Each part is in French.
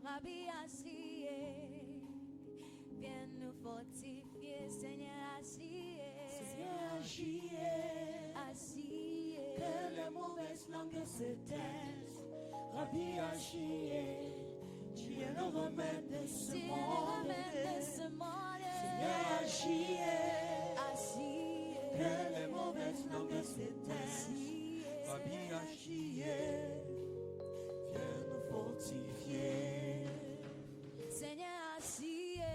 Rabbi Asiye, viens nous fortifier, Seigneur Asiye. Seigneur Asiye, Asiye, que les mauvaises langues se taisent. Rabbi Asiye, tu es le remède de ce monde. Seigneur Asiye, que les mauvaises langues se taisent. Rabbi Asiye, viens nous fortifier. Seigneur Asiye,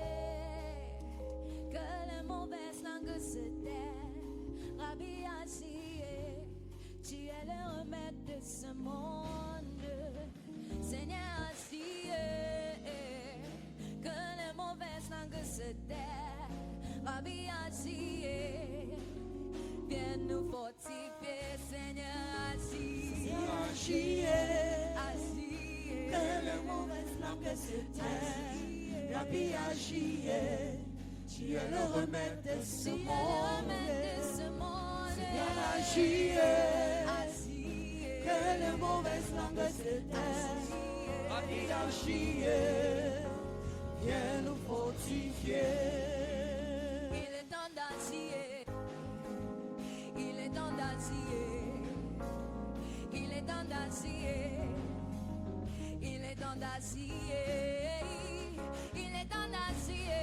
que les mauvaises langues se taisent. Rabbi Asiye, tu es le remède de ce monde. Seigneur Asiye, que les mauvaises langues se taisent. Rabbi Asiye, viens nous fortifier, Seigneur Asiye. Asiye, que les mauvaises langues se taisent. Rabbi Asiye, tu es le remède de ce monde. Seigneur Asiye, que les mauvaises langues se taisent. Rabbi Asiye, viens nous fortifier. Il est temps d'Asiye, il est temps d'Asiye, il est temps d'Asiye, il est temps d'Asiye, il est temps d'Asiye,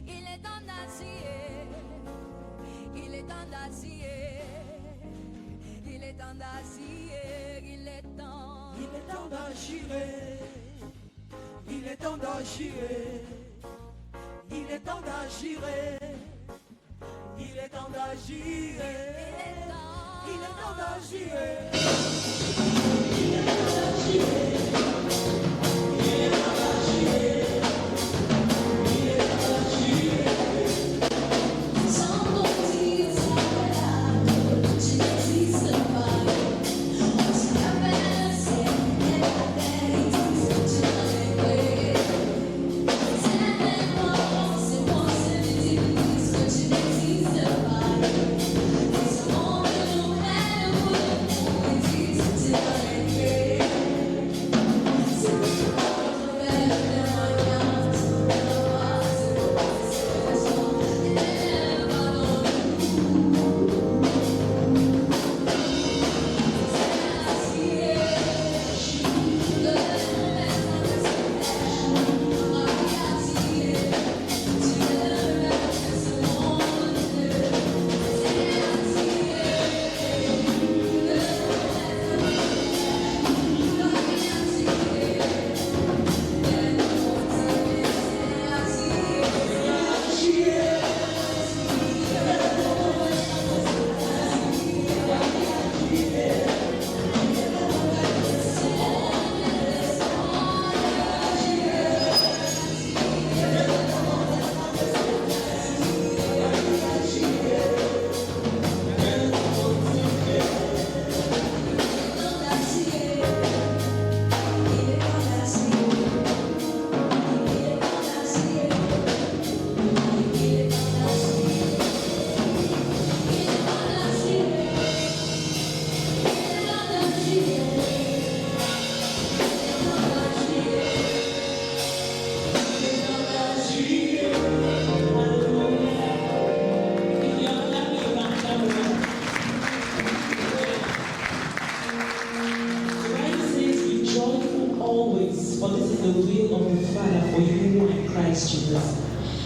il est temps d'Asiye, il est temps d'Asiye, il est temps d'Asiye, il est temps. Il est temps d'agir, il est temps d'agir, il est temps d'agir, il est temps d'agir, il est temps d'agir, il est temps d'agir, il est temps d'agir, il est temps d'agir. Sans ton tir, tu n'existes pas. Tu appelles le ciel et la terre existe, tu n'en es créé. C'est moi, c'est les disent que tu n'existes pas. Et ce monde nous mène au bout de nous, ils disent, tu n'en es créé. C'est notre belle témoignage, la voix, c'est notre situation, et elle va dans le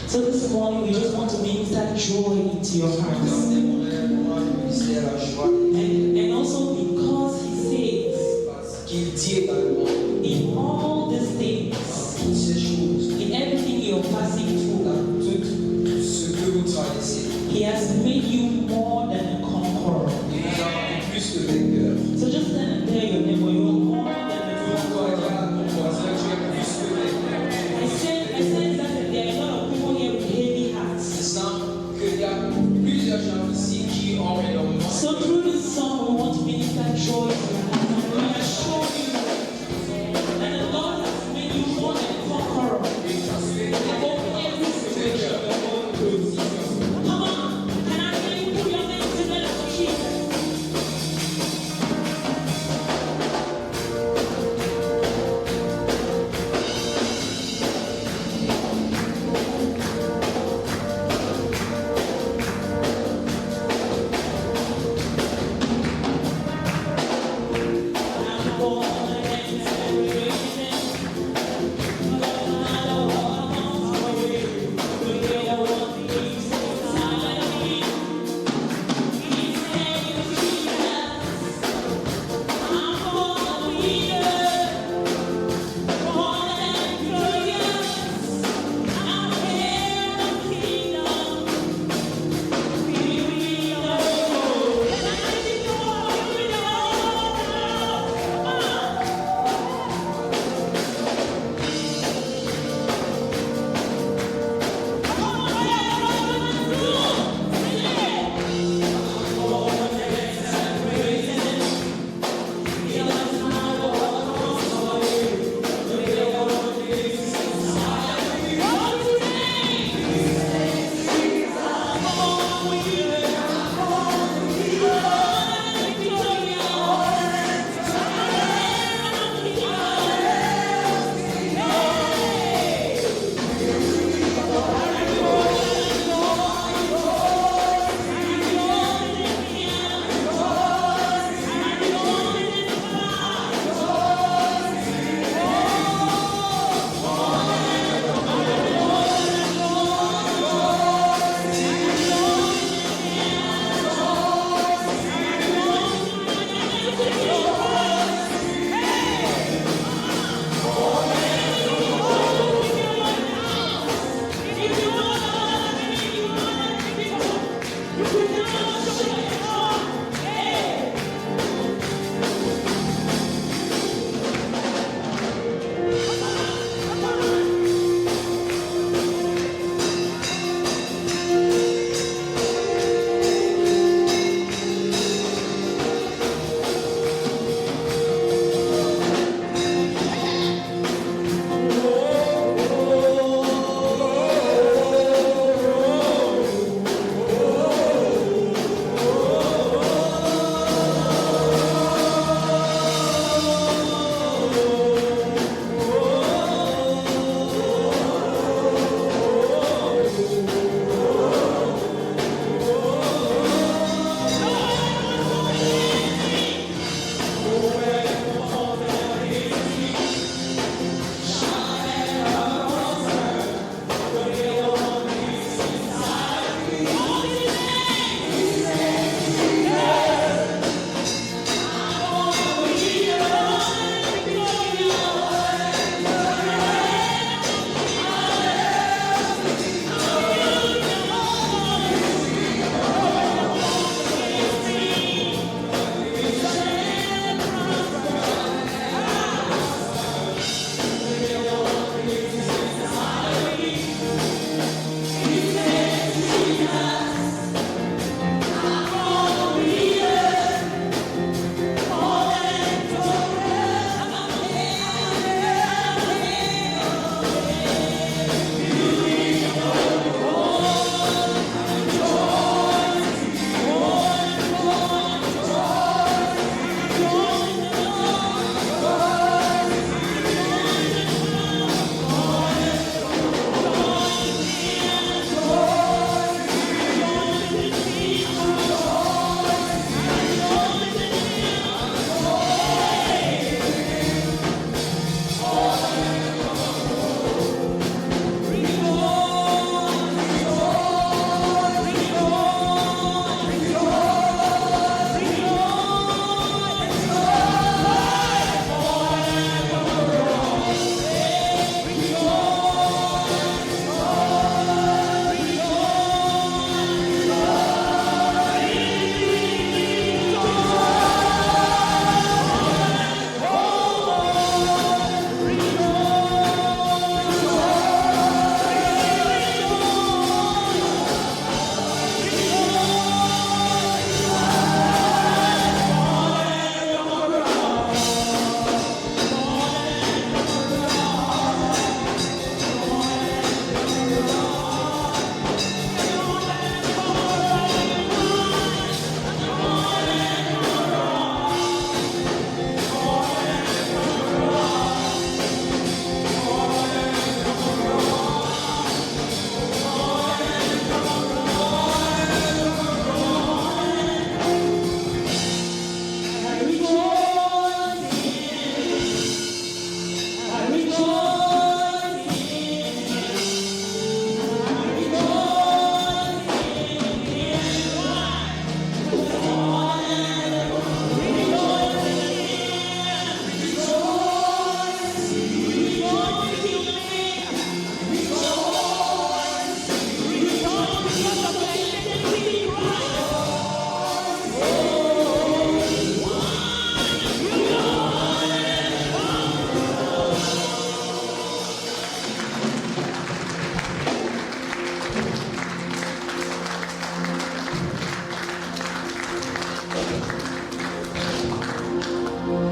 So this morning we just want to minister joy into your hearts. And also because he says, in all these things, in everything you're passing through, he has made you more than a conqueror. So just stand and tell your neighbor, you are more than a conqueror. I said that there are a lot of people here with heavy hearts. So through this song, we want to minister joy to your heart. And we assure you that the Lord has made you more than a conqueror. Over every situation you're going through. Come on, can I hear you put your hands together for Jesus?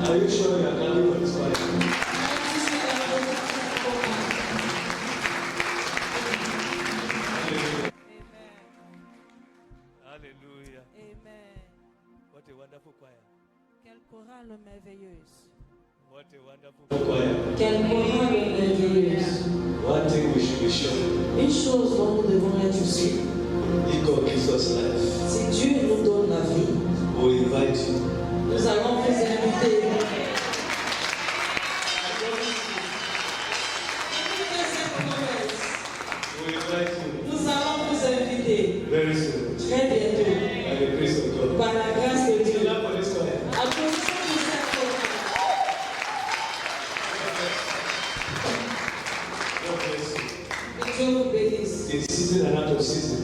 Are you sure you are clapping for this choir? Hallelujah. Amen. What a wonderful choir. Quelle chorale merveilleuse. What a wonderful choir. Choir. Quelle chorale merveilleuse. One thing we should be sure. Une chose dont nous devons être sûrs, If God gives us life, si Dieu nous donne la vie, we invite you. nous allons vous inviter. We invite you Nous allons vous inviter very soon. très bientôt By the grace of God. par la grâce de Dieu. Clap for this choir. Applaudissons pour cette chorale. God bless you. Que Dieu vous bénisse. In season and out of season,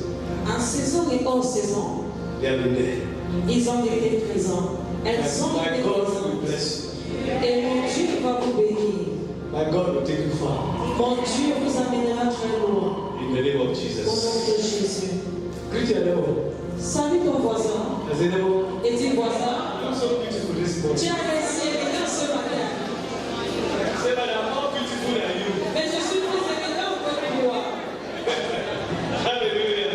En saison et hors saison, they have been there. ils ont été présents. Elles ont My été God will présentes. bless you. Et mon Dieu va vous bénir. My God will take you far. Mon Dieu vous amènera très loin. In the name of Au nom Jesus. de Jésus. Greet your neighbor. Salut ton voisin. I say, neighbor, Et dis voisin, I'm so beautiful this morning. tu as laissé élégant ce matin. Say, but I'm more beautiful than you. Mais je suis plus élégant que toi. Hallelujah.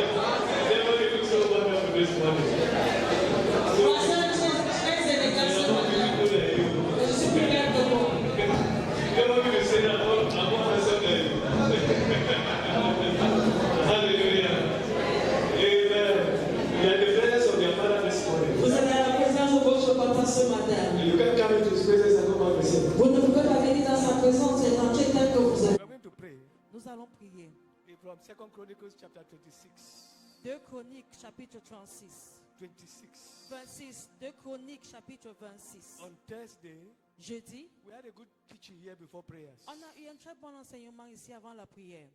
Neighbor, you look so wonderful this morning. Voisin, tu es très élégant ce I'm more matin. beautiful than you. Mais je suis plus belle que toi. Neighbor, you say that I'm more handsome than you. Hallelujah. Amen. You are in the presence of your Father this morning. Vous êtes à la présence de votre papa ce matin. You can't come into his presence and go back the same. Vous ne pouvez pas venir dans sa présence et rentrer tel que vous We êtes. are going to pray Nous allons prier. from 2 Chronicles chapter 26. 2 Chroniques chapitre 36. 26. 26. 2 Chroniques chapitre 26. On Thursday, Jeudi, we had a good teaching here before prayers on a eu un très bon enseignement ici avant la prière.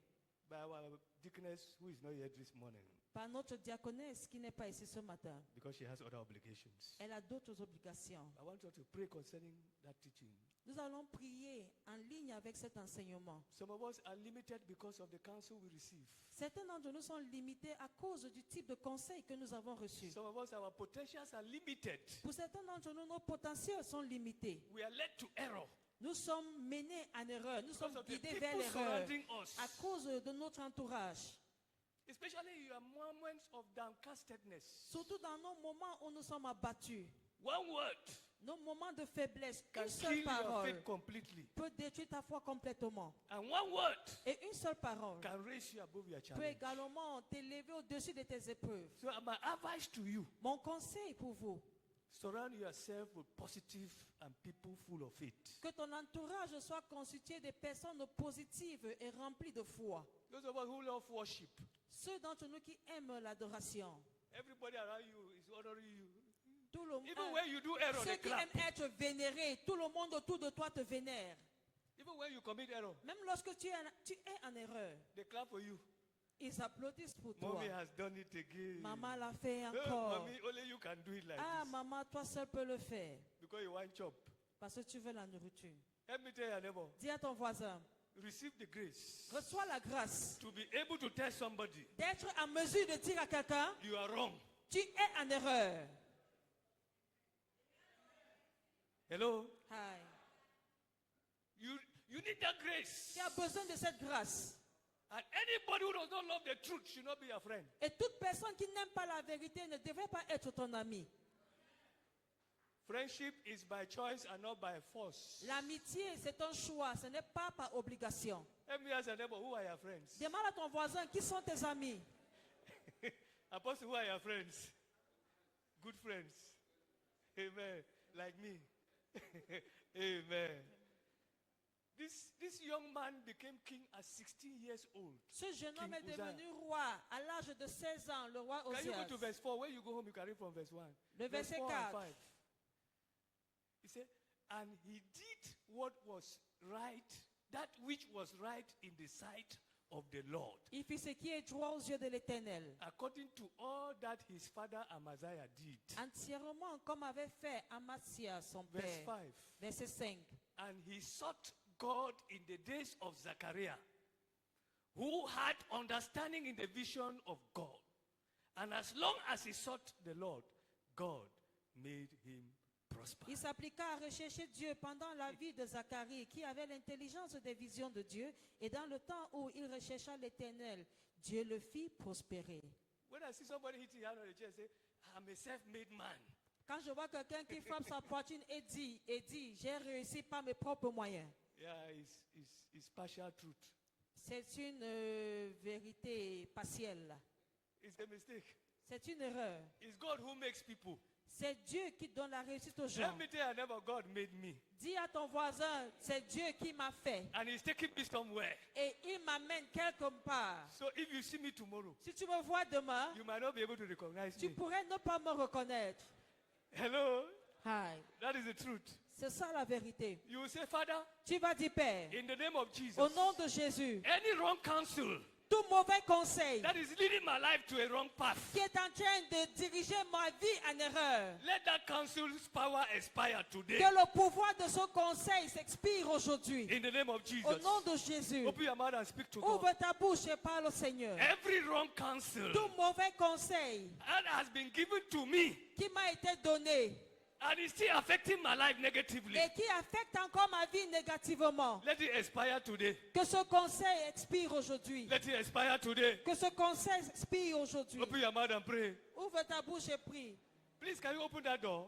by our deaconess who is not here this morning Par notre diaconesse qui n'est pas ici ce matin. because she has other obligations. Elle a d'autres obligations. I want you to pray concerning that teaching. Nous allons prier en ligne avec cet enseignement. Some of us are limited because of the counsel we receive. Certains d'entre nous sont limités à cause du type de conseil que nous avons reçu. Some of us, our potentials are limited. Pour certains d'entre nous, nos potentiels sont limités. We are led to error Nous sommes menés en erreur. Nous because sommes of the guidés vers people l'erreur surrounding us. à cause de notre entourage. Especially in your moments of downcastedness. Surtout dans nos moments où nous sommes abattus. One word Nos moments de faiblesse. can Une kill seule your parole faith completely. peut détruire ta foi complètement. And one word Et une seule parole can raise you above your peut challenge. également t'élever au-dessus de tes épreuves. So my advice to you, Mon conseil pour vous, surround yourself with positive and people full of faith. que ton entourage soit constitué de personnes positives et remplies de foi. Those of us who love worship, Ceux d'entre nous qui aiment l'adoration. everybody around you is honoring you. Tout le Even when you do error, Ceux they qui clap. aiment être vénérés, tout le monde autour de toi te vénère. Even when you commit error, Même lorsque tu es en erreur, they clap for you. ils applaudissent pour toi. Mommy has done it again. Maman l'a fait Eh, encore. mommy, only you can do it like Ah, this. maman, toi seul peux le faire. Because you want chop. Parce que tu veux la nourriture. Let me tell your neighbor, Dis à ton voisin, receive the grace reçois la grâce to be able to tell somebody d'être en mesure de dire à quelqu'un, you are wrong. tu es en erreur. Hello? Hi. You need that grace. Tu as besoin de cette grâce. And anybody who does not love the truth should not be your friend. Et toute personne qui n'aime pas la vérité ne devrait pas être ton ami. Friendship is by choice and not by force. L'amitié, c'est un choix, ce n'est pas par obligation. Let me ask your neighbor, who are your friends? Demande à ton voisin, qui sont tes amis? Apostle, who are your friends? Good friends. Amen. Like me. Amen. This young man became king at 16 years old. Ce jeune homme est King Uzziah. devenu roi à l'âge de 16 ans, le roi Can you go to Ozias. verse 4? When you go home, you can read from verse 1. Le Verse verset 4 and 4. 5. He said, and he did what was right, that which was right in the sight of the Lord, Il fit ce qui est droit aux yeux de l'Éternel, according to all that his father Amaziah did. entièrement comme avait fait Amasia, son Verse père. 5. Verset 5. And he sought God in the days of Zechariah, who had understanding in the vision of God. And as long as he sought the Lord, God made him prosper. Il s'appliqua à rechercher Dieu pendant la vie de Zacharie, qui avait l'intelligence des visions de Dieu, et dans le temps où il rechercha l'Éternel, Dieu le fit prospérer. When I see somebody hitting hand on the chest, say, I'm a self-made man. Quand je vois quelqu'un qui frappe sa poitrine et dit, j'ai réussi par mes propres moyens, Yeah, it's partial truth. c'est une vérité partielle. It's a mistake. C'est une erreur. It's God who makes people. C'est Dieu qui donne la réussite aux gens. Let me tell you, never God made me. Dis à ton voisin, c'est Dieu qui m'a fait. And he's taking me somewhere. Et il m'amène quelque part. So if you see me tomorrow, Si tu me vois demain, you might not be able to recognize tu me. pourrais ne pas me reconnaître. Hello? Hi. That is the truth. C'est ça la vérité. You will say, Father, Tu vas dire, Père, in the name of Jesus, au nom de Jésus, any wrong counsel tout mauvais conseil that is leading my life to a wrong path, qui est en train de diriger ma vie en erreur, let that counsel's power expire today. que le pouvoir de ce conseil s'expire aujourd'hui. In the name of Jesus. Au nom de Jésus, Open your mouth and speak to God. ouvre ta bouche et parle au Seigneur. Every wrong counsel Tout mauvais conseil that has been given to me qui m'a été donné and is still affecting my life negatively, et qui affecte encore ma vie négativement, let it expire today. que ce conseil expire aujourd'hui. Let it expire today. Que ce conseil expire aujourd'hui. Open your mouth and pray. Ouvre ta bouche et prie. Please, can you open that door?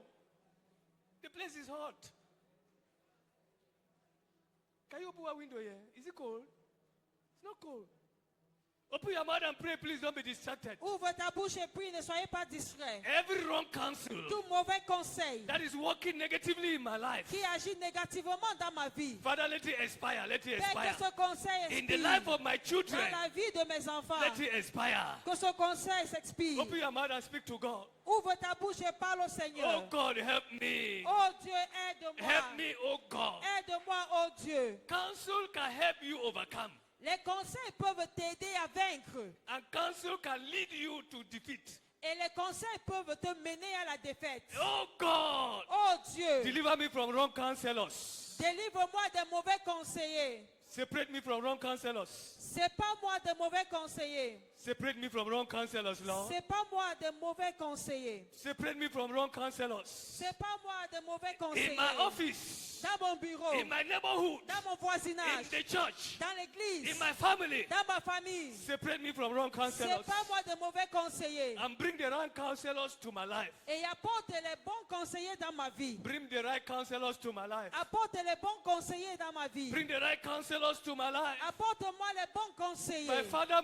The place is hot. Can you open a window here? Is it cold? It's not cold. Open your mouth and pray. Please don't be distracted. Ouvre ta bouche et prie, ne soyez pas distraits. Every wrong counsel Tout mauvais conseil that is working negatively in my life, qui agit négativement dans ma vie, Father, let it expire. Let it Père, que expire. ce conseil In the expire life of my dans children, la vie de mes enfants. let it expire. Que ce conseil s'expire. Open your mouth and speak to God. Ouvre ta bouche et parle au Oh Seigneur. God, help me. Oh Dieu, aide-moi. Help me, oh God. Aide-moi, oh Dieu. Counsel can help you overcome. Les conseils peuvent t'aider à vaincre. And counsel can lead you to defeat. Et les conseils peuvent te mener à la défaite. Oh God, Oh Dieu, deliver me from wrong counselors. délivre-moi des mauvais conseillers. Separate me from wrong counselors. C'est pas moi de mauvais conseillers. Separate me from wrong counselors, Lord. C'est pas moi de mauvais conseillers. Separate me from wrong counselors. C'est pas moi de mauvais In conseillers. my office, Dans mon bureau, in my neighborhood, dans mon in voisinage, the church, dans l'église, in my family. dans ma famille. Separate me from wrong C'est counselors. pas moi de mauvais conseillers. And bring the right counselors to my life. Et apporte les bons conseillers dans ma vie. Bring the right counselors to my life. Apporte les bons conseillers dans ma vie. Bring the right counselors to my life. Apporte-moi les bons conseillers. My Father,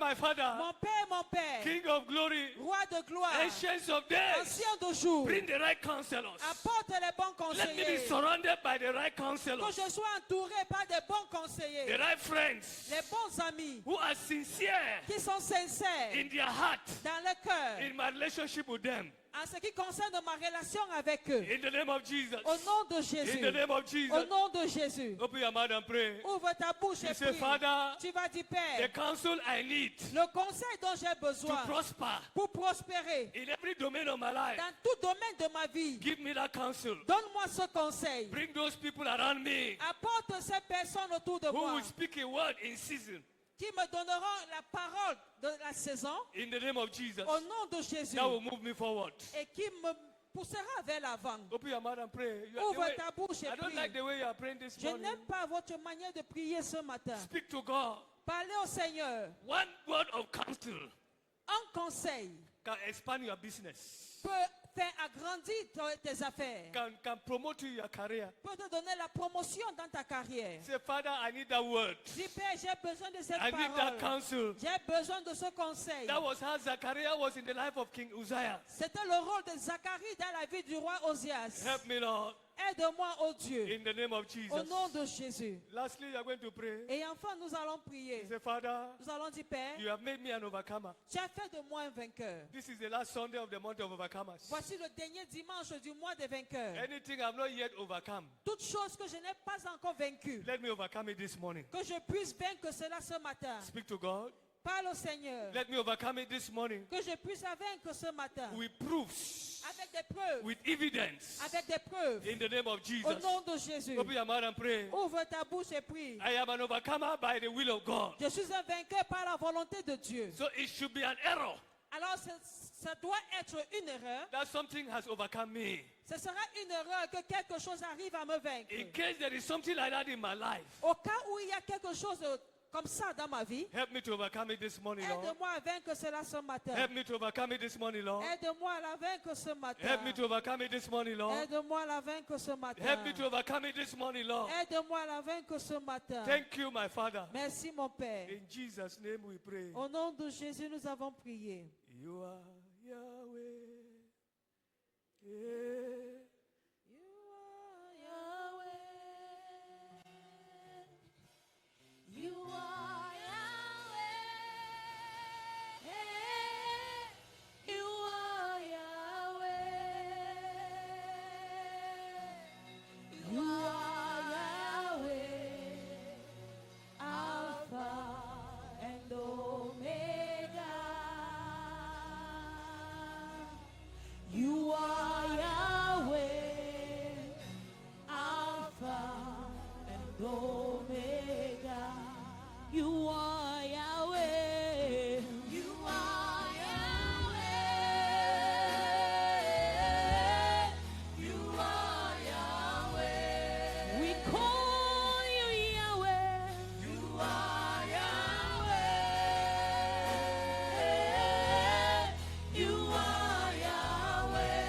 Mon Père, King of glory, Roi de gloire, Ancients of days. Ancien de jour. Bring the right counselors. Apporte les bons Let me be conseillers. surrounded by the right Que counselors, je sois entouré par des bons the conseillers. right friends Les bons amis who are sincere qui sont sincères in their heart, dans le cœur in my relationship with them. en ce qui concerne ma relation avec eux. In the name of Jesus. Au nom de In Jésus. the name of Au Jesus. nom de Jésus. Open your mouth and pray. Ouvre ta bouche You et say, prie. Father, Tu vas dire, the Père, counsel I need le conseil dont j'ai to besoin prosper pour prospérer in every domain of my life, dans tout domaine de ma vie. give me that counsel. Donne-moi ce conseil. Bring those people around me Apporte ces personnes autour de who moi will speak a word in season. qui me donneront la parole de la saison In the name of Jesus. au nom de Jésus That will move me forward. et qui me poussera vers l'avant. Open your mouth and pray. You are- Ouvre the way- ta bouche et I don't prie. like the way you are praying this Je morning. n'aime pas votre manière de prier ce matin. Speak to God. Parlez au Seigneur. One word of counsel Un conseil can expand your business, peut faire agrandir tes affaires, can promote you your career. peut te donner la promotion dans ta carrière. Say, Father, I need that word. Dis, Père, j'ai besoin de cette I need that parole. counsel. J'ai besoin de ce conseil. That was how Zachariah was in the life of King Uzziah. C'était le rôle de Zacharie dans la vie du roi Osias. Help me, Lord, Aide-moi, oh Dieu, in the name of au Jesus. nom de Jésus. Lastly, you are going to pray. Et enfin, nous allons prier. Say, Father, Nous allons dire, Père, you have made me an overcomer. tu as fait de moi un vainqueur. This is the last Sunday of the month of overcomers. Voici le dernier dimanche du mois des vainqueurs. Anything I'm not yet overcome, Toute chose que je n'ai pas encore vaincue, let me overcome it this morning. que je puisse vaincre cela ce matin. Speak to God. Parle au Seigneur. Let me overcome it this morning Que je puisse la vaincre ce matin. with proofs, Avec des preuves. with evidence, Avec des preuves. in the name of Au Jesus. nom de Jésus. Open your mouth and pray. Ouvre ta bouche et prie. I am an overcomer by the will of God. Je suis un vainqueur par la volonté de Dieu. So it should be an error Alors ça doit être une erreur that something has overcome me. Ce sera une erreur que quelque chose arrive à me vaincre. In case there is something like that in my life, Au cas où il y a quelque chose comme ça dans ma vie, help me to overcome it this morning, Lord. aide-moi à vaincre cela ce matin. Help me to overcome it this morning, Lord. Aide-moi à la vaincre ce matin. Help me to overcome it this morning, Lord. Aide-moi à la vaincre ce matin. Help me to overcome it this morning, Lord. Aide-moi à la vaincre ce matin. Thank you, my Father. Merci mon Père. In Jesus' name we pray. Au nom de Jésus, nous avons prié. You are Yahweh. Yeah. You are Yahweh. You are Yahweh. You are Yahweh. Alpha and Omega. You are Yahweh. Alpha and Omega. You are Yahweh. You are Yahweh. You are Yahweh. We call you Yahweh. You are Yahweh. You are Yahweh.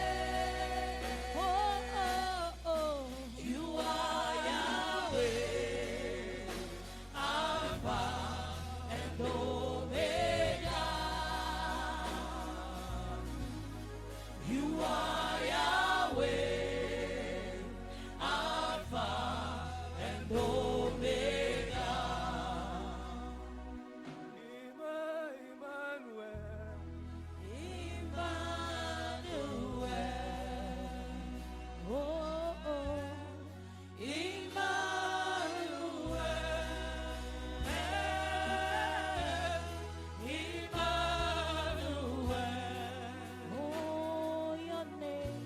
Oh, oh, oh. You are Yahweh. Alpha and Omega. You are Yahweh. Alpha and Omega. Emmanuel. Emmanuel. Oh, oh. Emmanuel. Emmanuel. Oh, your name.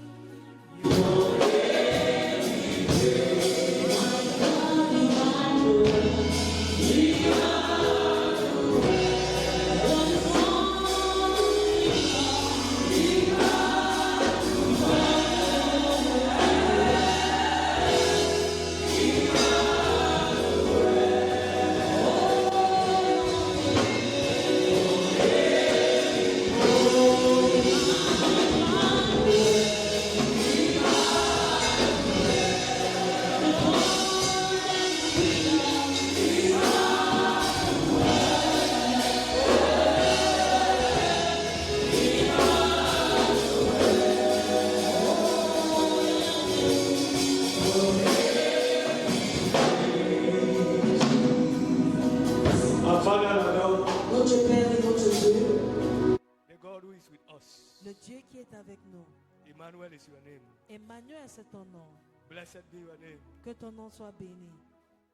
Our Father and our Lord, Notre Père et notre Dieu, the God who is with us. Le Dieu qui est avec nous. Emmanuel is your name. Emmanuel, c'est ton nom. Blessed be your name. Que ton nom soit béni.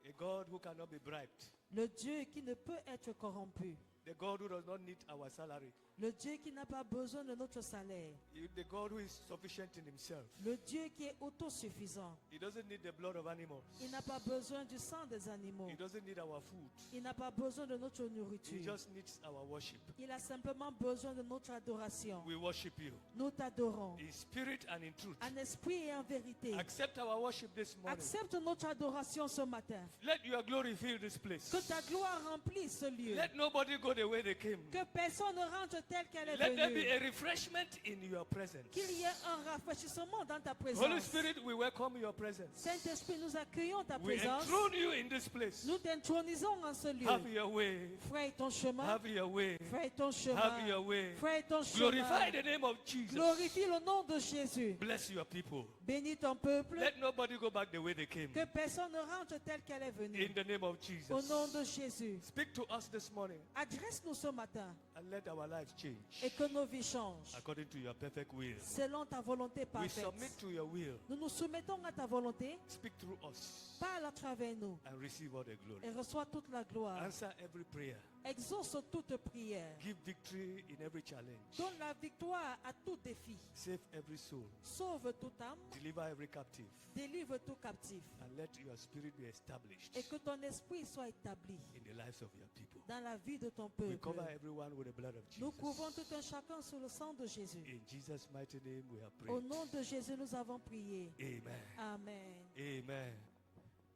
A God who cannot be bribed. Le Dieu qui ne peut être corrompu. The God who does not need our salary. Le Dieu qui n'a pas besoin de notre salaire. The God who is sufficient in himself. Le Dieu qui est autosuffisant. He doesn't need the blood of animals. Il n'a pas besoin du sang des animaux. He doesn't need our food. Il n'a pas besoin de notre He nourriture. just needs our worship. Il a simplement besoin de notre adoration. We worship you Nous t'adorons. in spirit and in truth. En esprit et en vérité. Accept our worship this morning. Accepte notre adoration ce matin. Let your glory fill this place. Que ta gloire remplisse ce lieu. Let nobody go the way they came. Que personne ne rentre tel qu'elle est Let there be venue. a refreshment in your presence. Qu'il y ait un rafraîchissement dans ta Holy présence. Spirit, we welcome your presence. Saint-Esprit, nous accueillons ta We présence. enthrone you in this place. Nous t'intronisons en ce lieu. Have your way. Frère ton chemin. Have your way. Frère ton chemin. Have your way. Frère ton Glorify chemin. the name of Jesus. Glorifie le nom de Jésus. Bless your people. Bénis ton peuple. Let nobody go back the way they came. Que personne ne rentre tel qu'elle est venue. In the name of Jesus. Au nom de Jésus. Speak to us this morning Adresse-nous ce matin and let our lives change et que nos vies changent according to your perfect will. selon ta volonté We parfaite. submit to your will. Nous nous soumettons à ta volonté, Speak through us parle à travers nous and receive all the glory. et reçois toute la gloire. Answer every prayer Exauce toute prière. Give victory in every challenge. Donne la victoire à tout défi. Save every soul. Sauve toute âme. Deliver every captive. Délivre tout captif. And let your spirit be established Et que ton esprit soit établi in the lives of your people. dans la vie de ton We peuple. cover everyone with the blood of Nous couvrons Jesus. tout un chacun sous le sang de Jésus. In Jesus' mighty name we have Au prayed. nom de Jésus, nous avons prié. Amen. Amen. Amen.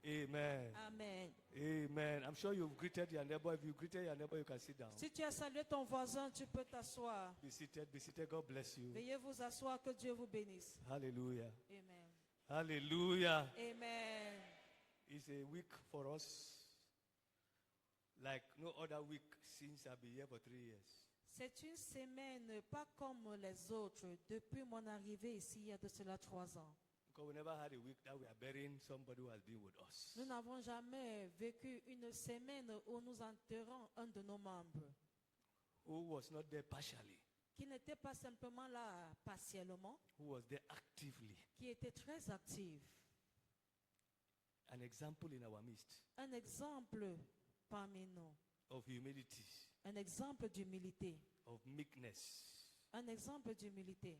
Amen. Amen. Amen. I'm sure you've greeted your neighbor. If you greeted your neighbor, you can sit down. Si tu as salué ton voisin, tu peux t'asseoir. Be seated. Be seated. God bless you. Veuillez vous asseoir, que Dieu vous bénisse. Hallelujah. Amen. Hallelujah. Amen. It's a week for us like no other week since I've been here for 3 years. C'est une semaine pas comme les autres depuis mon arrivée ici il y a de cela 3 ans. Because we never had a week that we are burying somebody who has been with us. Nous n'avons jamais vécu une semaine où nous enterrons un de nos membres Who was not there partially, qui n'était pas simplement là partiellement, who was there actively. qui était très actif. An example in our midst Un exemple parmi nous, of humility, un exemple d'humilité, of meekness. un exemple d'humilité.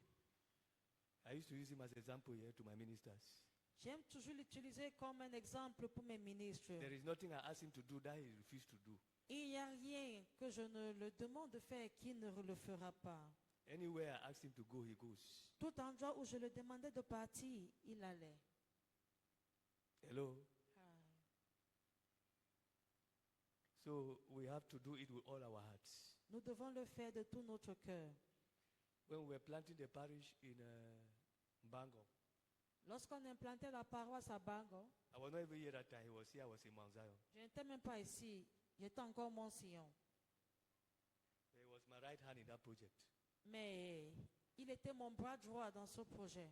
I used to use him as an example here to my ministers. J'aime toujours l'utiliser comme un exemple pour mes ministres. There is nothing I asked him to do that he refused to do. Il n'y a rien que je ne le demande de faire qu'il ne le fera pas. Anywhere I asked him to go, he goes. Tout endroit où je le demandais de partir, il allait. Hello? So we have to do it with all our hearts. Nous devons le faire de tout notre cœur. When we were planting the parish in Mbango, Lorsqu'on implantait la paroisse à Bango, I was not even here that time. He was here. I was in Mount Zion. je n'étais même pas ici. J'étais encore mon sillon. He was my right hand in that project. Mais il était mon bras droit dans ce projet.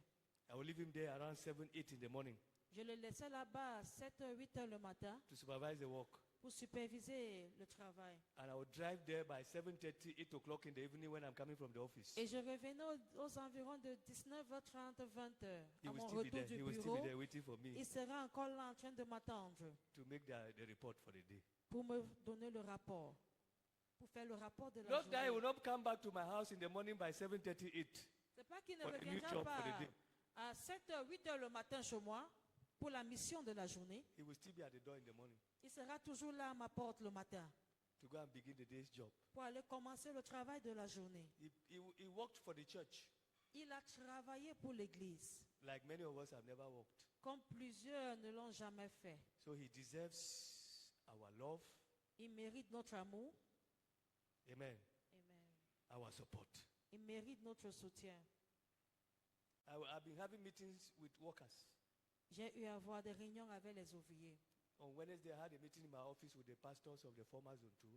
I would leave him there around 7, 8 in the morning Je le laissais là-bas à 7h, 8h le matin to supervise the work. pour superviser le travail. And I would drive there by 7:30, 8 o'clock in the evening when I'm coming from the office. Et je revenais aux environs de 19h30, 20h. He À will mon still be retour there. du He will still be bureau, there waiting for me il sera encore là en train de m'attendre to make the report for the day. pour me donner le rapport. Pour faire le rapport de la Not that he will journée. not come back to my house in the morning by 7:30, 8. C'est pas qu'il ne for the new reviendra job for pas the day. à 7h, 8h le matin chez moi pour la mission de la journée. He will still be at the door in the morning Il sera toujours là à ma porte le matin to go and begin the day's job. pour aller commencer le travail de la journée. He worked for the church Il a travaillé pour l'Église, like many of us have never worked. comme plusieurs ne l'ont jamais fait. So he deserves our love. Il mérite notre amour. Amen. Amen. Our support. Il mérite notre soutien. I've been having meetings with workers. J'ai eu à avoir des réunions avec les ouvriers. On Wednesday, I had a meeting in my office with the pastors of the former zone 2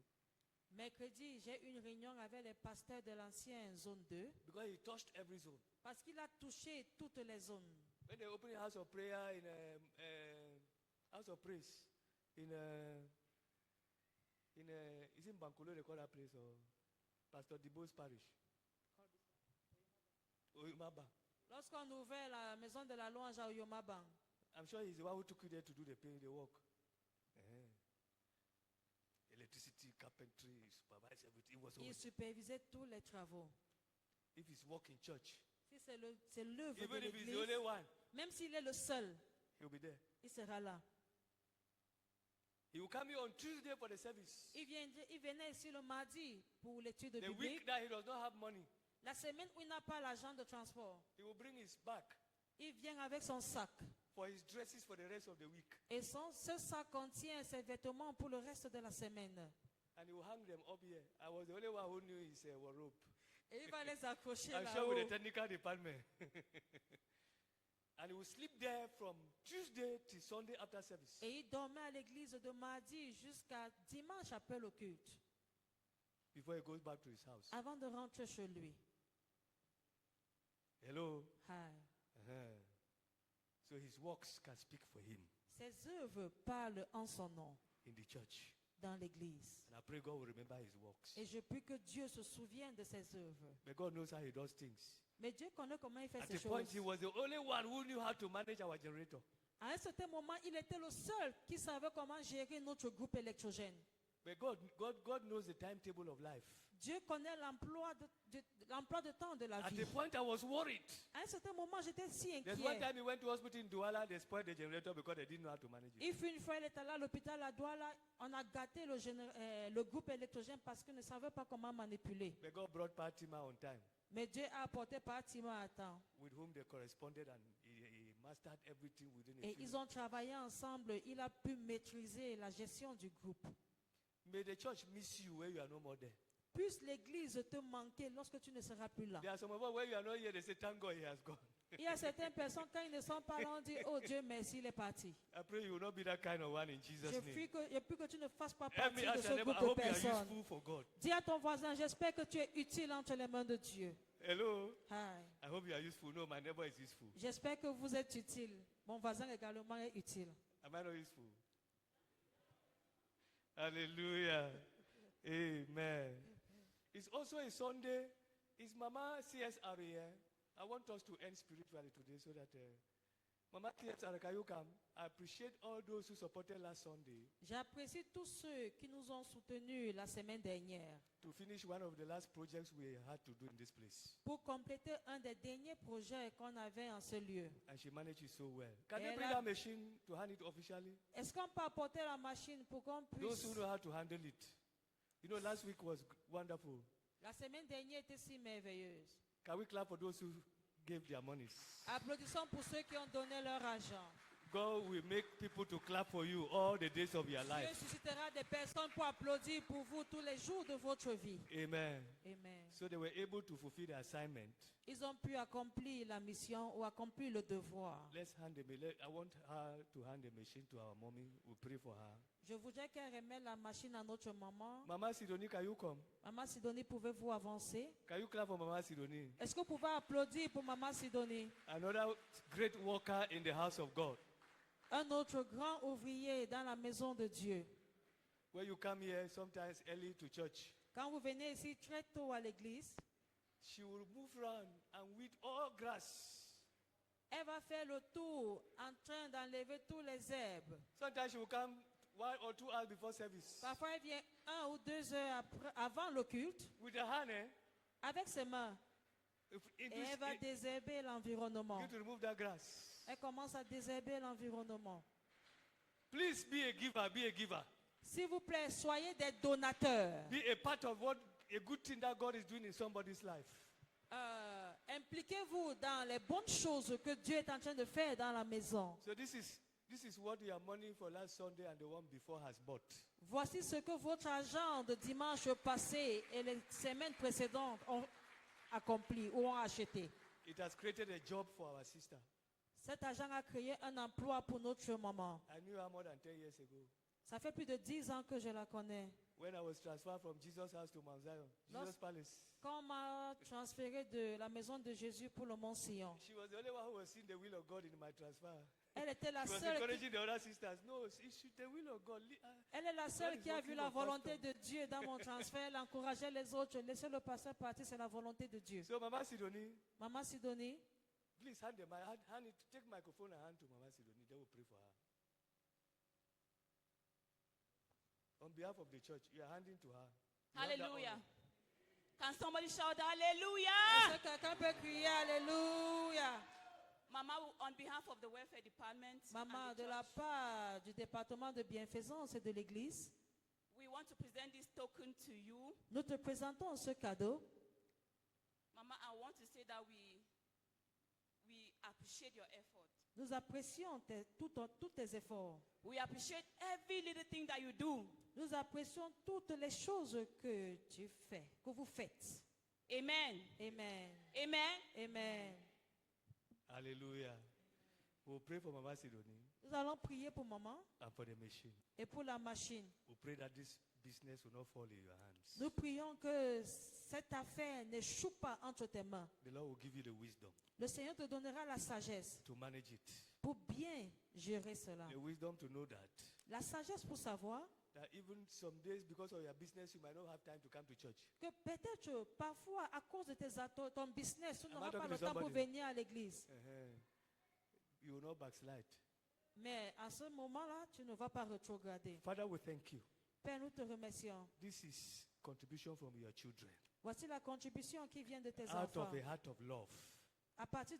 Mercredi, j'ai eu une réunion avec les pasteurs de l'ancienne zone 2 because he touched every zone. parce qu'il a touché toutes les zones. When they opened a house of prayer in house of praise in is in Bankolo they call that place or Pastor Dibo's parish. Oyumaba. Lorsqu'on ouvrait la maison de la louange à Oyomabang, I'm sure he's the one who took you there to do the work. Electricity, carpentry, supervise everything. It was il always, supervisait tous les travaux. if he's work in church, Si c'est l'œuvre de even if he's the l'Église, only one, même s'il est le seul, he'll be there. il sera là. He will come here on Tuesday for the service. Il venait ici le mardi pour l'étude The week biblique. that he does not have money, La semaine où il n'a pas l'argent de transport, he will bring his bag il vient avec son sac. for his dresses for the rest of the week. Et ce sac contient ses vêtements pour le reste de la semaine. And he will hang them up here. I was the only one who knew his wardrobe. Et il va les accrocher I'm sure with the là-haut. technical department. And he will sleep there from Tuesday till Sunday after service. Et il dormait à l'église de mardi jusqu'à dimanche après le culte, Before he goes back to his house. avant de rentrer chez lui. Hello. Ah. Uh-huh. So his works can speak for him Ses œuvres parlent en son nom in the church. dans l'église. And I pray God will remember his works. Et je prie que Dieu se souvienne de ses œuvres. But God knows how he does things. Mais Dieu connaît comment il fait At ces the point, choses. he was the only one who knew how to manage our generator. À un certain moment, il était le seul qui savait comment gérer notre groupe électrogène. But God knows the timetable of life. Dieu connaît l'emploi de temps de la At vie. the point I was worried. À un certain moment, j'étais si There's one inquiet. time he went to hospital in Douala, they spoiled the generator because they didn't know how to manage it. If une fois il est allé à l'hôpital à Douala, on a gâté le groupe électrogène parce qu'il ne savait pas comment manipuler. But God brought Fatima on time, Mais Dieu a apporté Fatima à temps. with whom they corresponded, and he mastered everything within a Et few ils ont travaillé ensemble. Il a pu maîtriser la gestion du groupe. May the church miss you where you are no more there. Puisse l'église te manquer lorsque tu ne seras plus là. There are some of us where you are not here, they say, thank God he has gone. Il y a certaines personnes, quand ils ne sont pas là, on dit, oh Dieu, merci, il est parti. I pray you will not be that kind of one in Jesus' Je name. prie que tu ne fasses pas Help partie me de ask ce your neighbor, groupe I de hope you are personnes. useful for God. Dis à ton voisin, j'espère que tu es utile entre les mains de Dieu. Hello? Hi. I hope you are useful. No, my neighbor is useful. J'espère que vous êtes utile. Mon voisin également est utile. Am I not useful? Hallelujah. Amen. It's also a Sunday. Is Mama CSR here? I want us to end spiritually today so that Mama CSR, can you come? I appreciate all those who supported last Sunday J'apprécie tous ceux qui nous ont soutenus la semaine dernière to finish one of the last projects we had to do in this place. pour compléter un des derniers projets qu'on avait en ce lieu. And she managed it so well. Can you Elle bring a- that machine to hand it officially? Est-ce qu'on peut apporter la machine pour qu'on Those puisse... who know how to handle it. You know, last week was wonderful. La semaine dernière était si merveilleuse. Can we clap for those who gave their monies? Applaudissons pour ceux qui ont donné leur argent. God will make people to clap for you all the days of your Dieu life. suscitera des personnes pour applaudir pour vous tous les jours de votre vie. Amen. Amen. So they were able to fulfill the assignment. Ils ont pu accomplir la mission ou accomplir le devoir. Let's hand I want her to hand the machine to our mommy. We pray for her. Je voudrais qu'elle remette la machine à notre maman. Mama Sidonie, can you come? Maman Sidonie, pouvez-vous avancer? Can you clap for Mama Sidonie? Est-ce que vous pouvez applaudir pour Maman Sidonie? Another great worker in the house of God. Un autre grand ouvrier dans la maison de Dieu. When you come here, sometimes early to church, Quand vous venez ici très tôt à l'église, she will move around and weed all grass. elle va faire le tour en train d'enlever tous les herbes. Sometimes she will come 1 or 2 hours before service. Parfois, elle vient 1 ou 2 heures avant le culte With her hand, avec ses mains in et this, elle va désherber l'environnement. begin to remove that grass. Elle commence à désherber l'environnement. Please be a giver, be a giver. S'il vous plaît, soyez des donateurs. Be a part of what a good thing that God is doing in somebody's life. Impliquez-vous dans les bonnes choses que Dieu est en train de faire dans la maison. So this is what your money for last Sunday and the one before has bought. Voici ce que votre argent de dimanche passé et les semaines précédentes ont accompli ou ont acheté. It has created a job for our sister. Cet argent a créé un emploi pour notre maman. I knew her more than 10 years ago. Ça fait plus de 10 ans que je la connais. When I was transferred from Jesus' house to Mount Zion, Jesus' palace. Quand on m'a transféré de la maison de Jésus pour le Mont Sion, She was the only one who was seeing the will of God in my transfer. elle était la She was seule. encouraging the other sisters. No, it's the will of God. Elle est la seule God is qui a vu working la on volonté pastor. de Dieu dans mon transfert. Elle encourageait les autres. Laissez le pasteur partir, c'est la volonté de Dieu. So Mama Sidonie, Maman Sidonie, please hand it, take microphone and hand to Mama Sidonie. They will pray for her. On behalf of the church, you are handing to her. You have that Hallelujah. honor. Can somebody shout hallelujah? est-ce que quelqu'un peut crier Alléluia? Mama, on behalf of the welfare department, Maman, and the de la church, part du département de bienfaisance et de l'église, we want to present this token to you. nous te présentons ce cadeau. Mama, I want to say that we appreciate your effort. Nous apprécions tous tes efforts. We appreciate every little thing that you do. Nous apprécions toutes les choses que tu fais, que vous faites. Amen. Amen. Amen. Amen. Hallelujah. We'll pray for Mama Sidonie Nous allons prier pour maman and for the machine. et pour la machine. We pray that this business will not fall in your hands. Nous prions que cette affaire n'échoue pas entre tes mains. The Lord will give you the wisdom Le Seigneur te donnera la sagesse to manage it. pour bien gérer cela. The wisdom to know that La sagesse pour savoir even some days because of your business you might not have time to come to church. que peut-être parfois à cause de ton business, tu Am I n'auras pas talking le to temps pour somebody? venir à l'église. You will not backslide. Mais à ce moment-là, tu ne vas pas rétrograder. Father, we thank you Père, nous te remercions. This is contribution from your children. Voici la contribution qui vient de tes Out enfants. of a heart of love À partir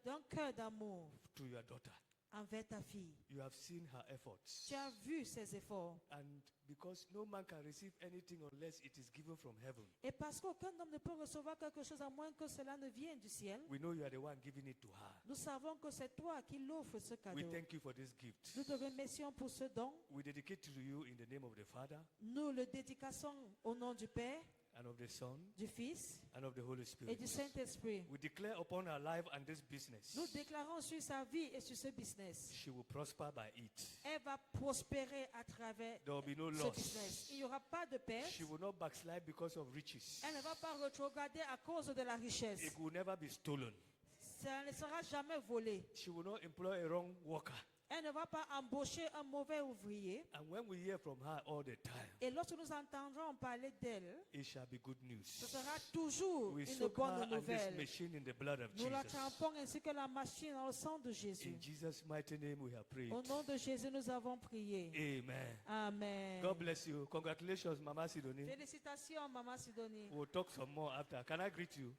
d'un cœur d'amour to your daughter. envers ta fille. You have seen her efforts. Tu as vu ses efforts. And because no man can receive anything unless it is given from heaven, Et parce qu'aucun homme ne peut recevoir quelque chose à moins que cela ne vienne du ciel, we know you are the one giving it to her. nous savons que c'est toi qui l'offres ce We cadeau. thank you for this gift. Nous te remercions pour ce don. We dedicate to you in the name of the Father, Nous le dédicassons au nom du Père, and of the Son, du Fils and of the Holy et Spirit. du Saint-Esprit. We declare upon her life and this business, Nous déclarons sur sa vie et sur ce business. she will prosper by it. Elle va prospérer à travers There will be no ce loss. business. Il n'y aura pas de perte. She will not backslide because of riches. Elle ne va pas retrograder à cause de la richesse. It will never be stolen. Ça ne sera jamais volé. She will not employ a wrong worker. Elle ne va pas embaucher un mauvais ouvrier. And when we hear from her all the time, Et lorsque nous entendrons parler d'elle, it shall be good ce news. sera toujours We une soak her bonne and this nouvelle. machine in the blood of Nous la Jesus. trempons ainsi que la machine dans le sang de Jésus. In Jesus' mighty name we have prayed. Au nom de Jésus, nous avons prié. Amen. Amen. God bless you. Congratulations, Mama Sidonie. Félicitations, Maman Sidonie. We'll talk some more after. Can I greet you?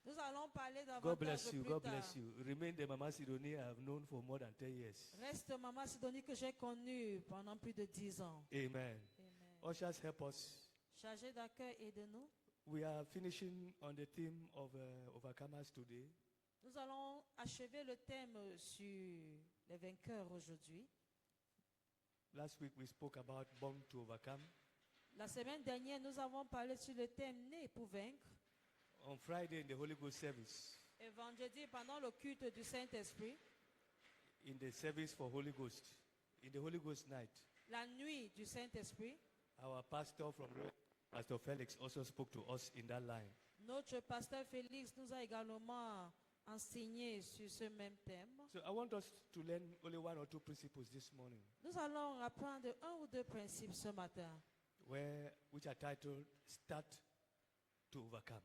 Nous allons parler God davantage bless you. plus God tard. bless you. Remain the Mama Sidonie I have known for more than 10 years. Reste Maman Sidonie que j'ai connue pendant plus de 10 ans. Amen. Amen. Ushers, help us. Chargé d'accueil et de nous. We are finishing on the theme of overcomers today. Nous allons achever le thème sur les vainqueurs aujourd'hui. Last week we spoke about born to overcome. La semaine dernière, nous avons parlé sur le thème Né pour vaincre. On Friday in the Holy Ghost service, Et vendredi, pendant le culte du Saint-Esprit, in the service for Holy Ghost, in the Holy Ghost night, la nuit du Saint-Esprit, our pastor from Rome, Pastor Felix, also spoke to us in that line. notre pasteur Félix nous a également enseigné sur ce même thème. So I want us to learn only one or two principles this morning, Nous allons apprendre un ou deux principes ce matin, which are titled Start to Overcome.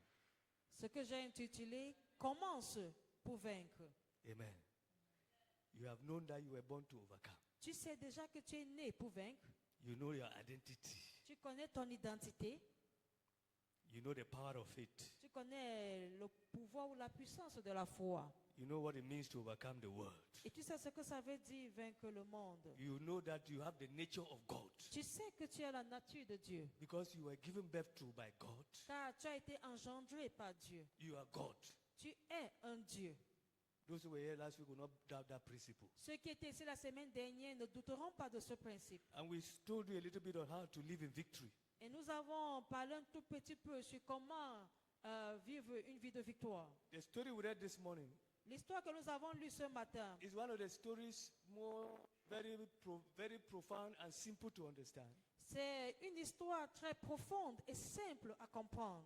ce que j'ai intitulé Commence pour vaincre. Amen. You have known that you were born to overcome. Tu sais déjà que tu es né pour vaincre. You know your identity. Tu connais ton identité. You know the power of faith. Tu connais le pouvoir ou la puissance de la foi. You know what it means to overcome the world. Et tu sais ce que ça veut dire vaincre le monde. You know that you have the nature of God Tu sais que tu as la nature de Dieu. because you were given birth to by God. Car tu as été engendré par Dieu. You are God. Tu es un Dieu. Those who were here last week will not doubt that principle. Ceux qui étaient ici la semaine dernière ne douteront pas de ce principe. And we told you a little bit on how to live in victory. Et nous avons parlé un tout petit peu sur comment vivre une vie de victoire. The story we read this morning L'histoire que nous avons lue ce matin, is one of the stories very profound and simple to understand c'est une histoire très profonde et simple à comprendre.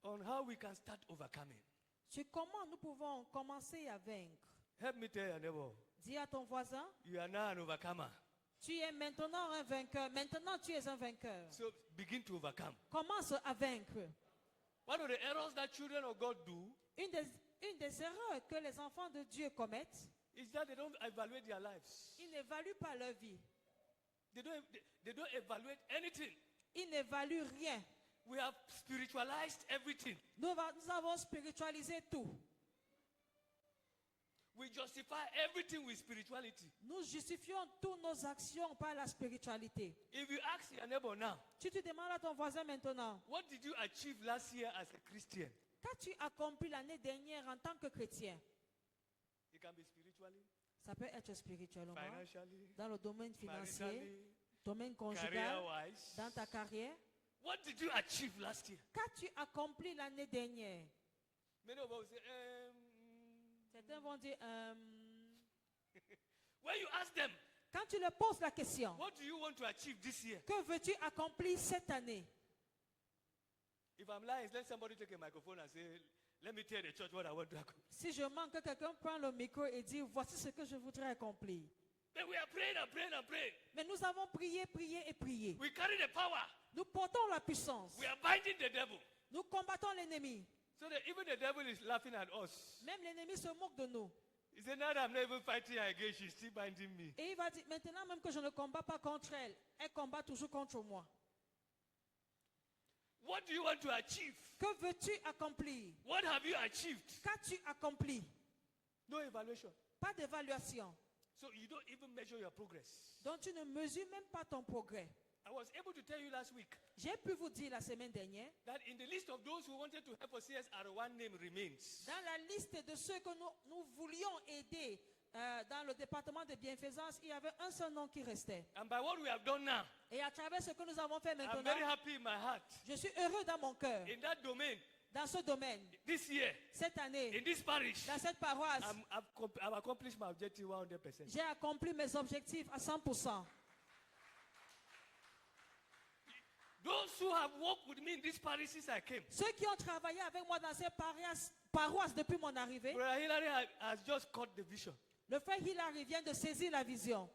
on how we can start overcoming. Sur comment nous pouvons commencer à vaincre. Help me tell your neighbor, Dis à ton voisin, you are now an overcomer. tu es maintenant un vainqueur. Maintenant, tu es un vainqueur. So begin to overcome. Commence à vaincre. One of the errors that children of God do Une des erreurs que les enfants de Dieu commettent, is that they don't evaluate their lives. ils n'évaluent pas leur vie. They don't evaluate anything. Ils n'évaluent rien. We have spiritualized everything. Nous avons spiritualisé tout. We justify everything with spirituality. Nous justifions toutes nos actions par la spiritualité. If you ask your neighbor now, Si tu demandes à ton voisin maintenant, what did you achieve last year as a Christian? qu'as-tu accompli l'année dernière en tant que chrétien? It can be spiritually, Ça peut être spirituellement, financially, dans le domaine financier, maritally, domaine conjugal, career-wise. dans ta carrière. What did you achieve last year? Qu'as-tu accompli l'année dernière? Many of us will say, Certains vont dire, when you ask them, quand tu leur poses la question, what do you want to achieve this year? que veux-tu accomplir cette année? If I'm lying, let somebody take a microphone and say, let me tell the church what I want to accomplish. Si je manque, que quelqu'un prend le micro et dit, voici ce que je voudrais accomplir. Then we are praying and praying and praying. Mais nous avons prié, prié et prié. We carry the power. Nous portons la puissance. We are binding the devil. Nous combattons l'ennemi. So that even the devil is laughing at us. Même l'ennemi se moque de nous. He said, now that I'm not even fighting against, she's still binding me. Et il va dire, maintenant même que je ne combats pas contre elle, elle combat toujours contre moi. What do you want to achieve? Que veux-tu accomplir? What have you achieved? Qu'as-tu accompli? No evaluation. Pas d'évaluation. So you don't even measure your progress. Donc tu ne mesures même pas ton progrès. I was able to tell you last week J'ai pu vous dire la semaine dernière, that in the list of those who wanted to help us, one name remains. dans la liste de ceux que nous voulions aider dans le département de bienfaisance, il y avait un seul nom qui restait. And by what we have done now, Et à travers ce que nous avons fait I'm maintenant, very happy in my heart. je suis heureux dans mon cœur. In that domain, Dans ce domaine, this year, cette année, in this parish, dans cette paroisse, I've accomplished my objective 100%. j'ai accompli mes objectifs à 100%. Those who have worked with me in this parish since I came, Ceux qui ont travaillé avec moi dans ces paroisses depuis mon arrivée, Brother Hillary has just caught the vision. le frère Hilary vient de saisir la vision.